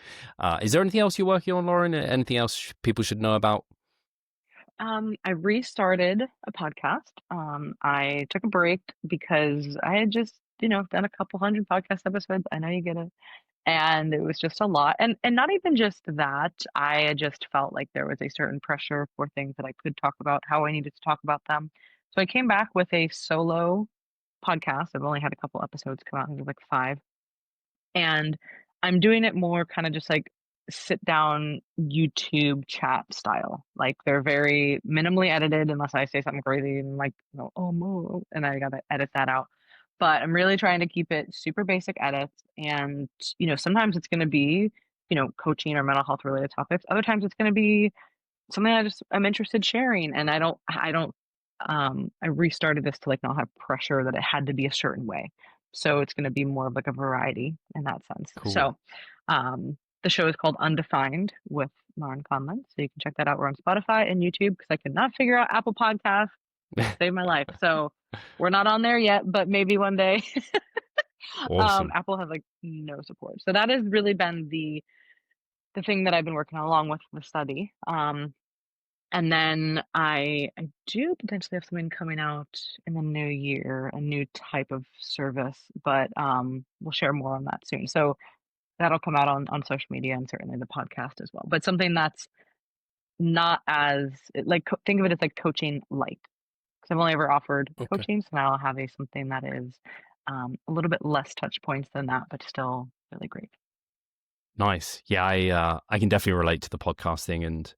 S1: Is there anything else you're working on, Laurin? Anything else people should know about?
S2: I restarted a podcast. I took a break because I had just, done a couple hundred podcast episodes. I know you get it. And it was just a lot. And not even just that, I had just felt like there was a certain pressure for things that I could talk about, how I needed to talk about them. So I came back with a solo podcast. I've only had a couple episodes come out, I think it was like 5. And I'm doing it more kind of just like sit down YouTube chat style. Like they're very minimally edited unless I say something crazy and like, oh, no, and I gotta edit that out. But I'm really trying to keep it super basic edits. And, sometimes it's going to be, coaching or mental health related topics. Other times it's going to be something I'm interested sharing. And I restarted this to like not have pressure that it had to be a certain way. So it's going to be more of like a variety in that sense.
S1: Cool.
S2: So the show is called Undefined with Laurin Conlin. So you can check that out. We're on Spotify and YouTube because I could not figure out Apple Podcasts. It saved my life. So we're not on there yet, but maybe one day.
S1: Awesome.
S2: Apple has like no support. So that has really been the thing that I've been working on along with the study. And then I do potentially have something coming out in the new year, a new type of service, but we'll share more on that soon. So that'll come out on social media and certainly the podcast as well. But something that's not as like think of it as like coaching light. Because I've only ever offered
S1: Okay.
S2: coaching, so now I'll have something that is a little bit less touch points than that, but still really great.
S1: Nice. Yeah, I can definitely relate to the podcast thing, and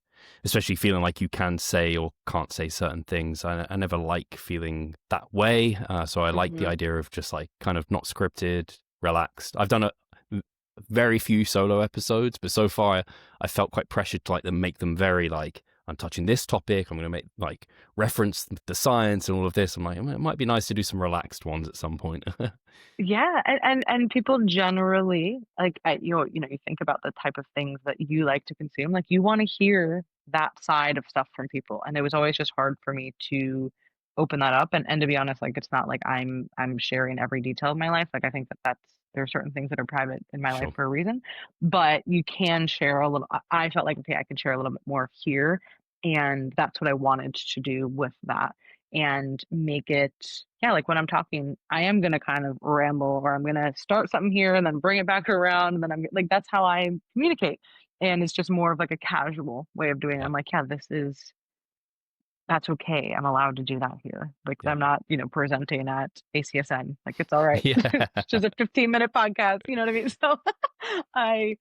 S1: especially feeling like you can say or can't say certain things. I never like feeling that way. So I like the
S2: Hmm.
S1: idea of just like kind of not scripted, relaxed. I've done a very few solo episodes, but so far I felt quite pressured to like make them very like, I'm touching this topic. I'm going to make like reference the science and all of this. I'm like, it might be nice to do some relaxed ones at some point.
S2: Yeah, and people generally like you think about the type of things that you like to consume. Like you want to hear that side of stuff from people, and it was always just hard for me to open that up. And to be honest, like it's not like I'm sharing every detail of my life. Like I think there are certain things that are private in my life
S1: Sure.
S2: for a reason, but you can share a little. I felt like okay, I could share a little bit more here, and that's what I wanted to do with that and make it, yeah, like when I'm talking, I am going to kind of ramble or I'm going to start something here and then bring it back around. And then I'm like, that's how I communicate. And it's just more of like a casual way of doing it.
S1: Yeah.
S2: I'm like, yeah, that's okay. I'm allowed to do that here. Like
S1: Yeah.
S2: I'm not, presenting at ACSN. Like it's all right.
S1: Yeah.
S2: It's just a 15-minute podcast. You know what I mean? So I,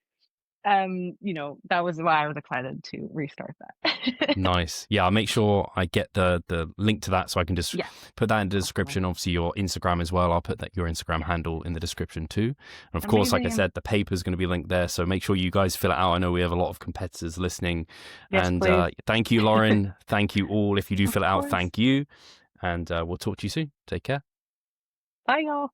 S2: that was why I was excited to restart that.
S1: Nice. Yeah, I'll make sure I get the link to that so I can just
S2: Yeah,
S1: put that in the
S2: definitely.
S1: description. Obviously, your Instagram as well. I'll put your Instagram handle in the description too. And of course, like I
S2: Amazing.
S1: said, the paper is going to be linked there. So make sure you guys fill it out. I know we have a lot of competitors listening.
S2: Yes,
S1: And
S2: please.
S1: thank you, Laurin. Thank you all. If you do
S2: Of
S1: fill it out,
S2: course.
S1: thank you. And we'll talk to you soon. Take care.
S2: Bye, y'all.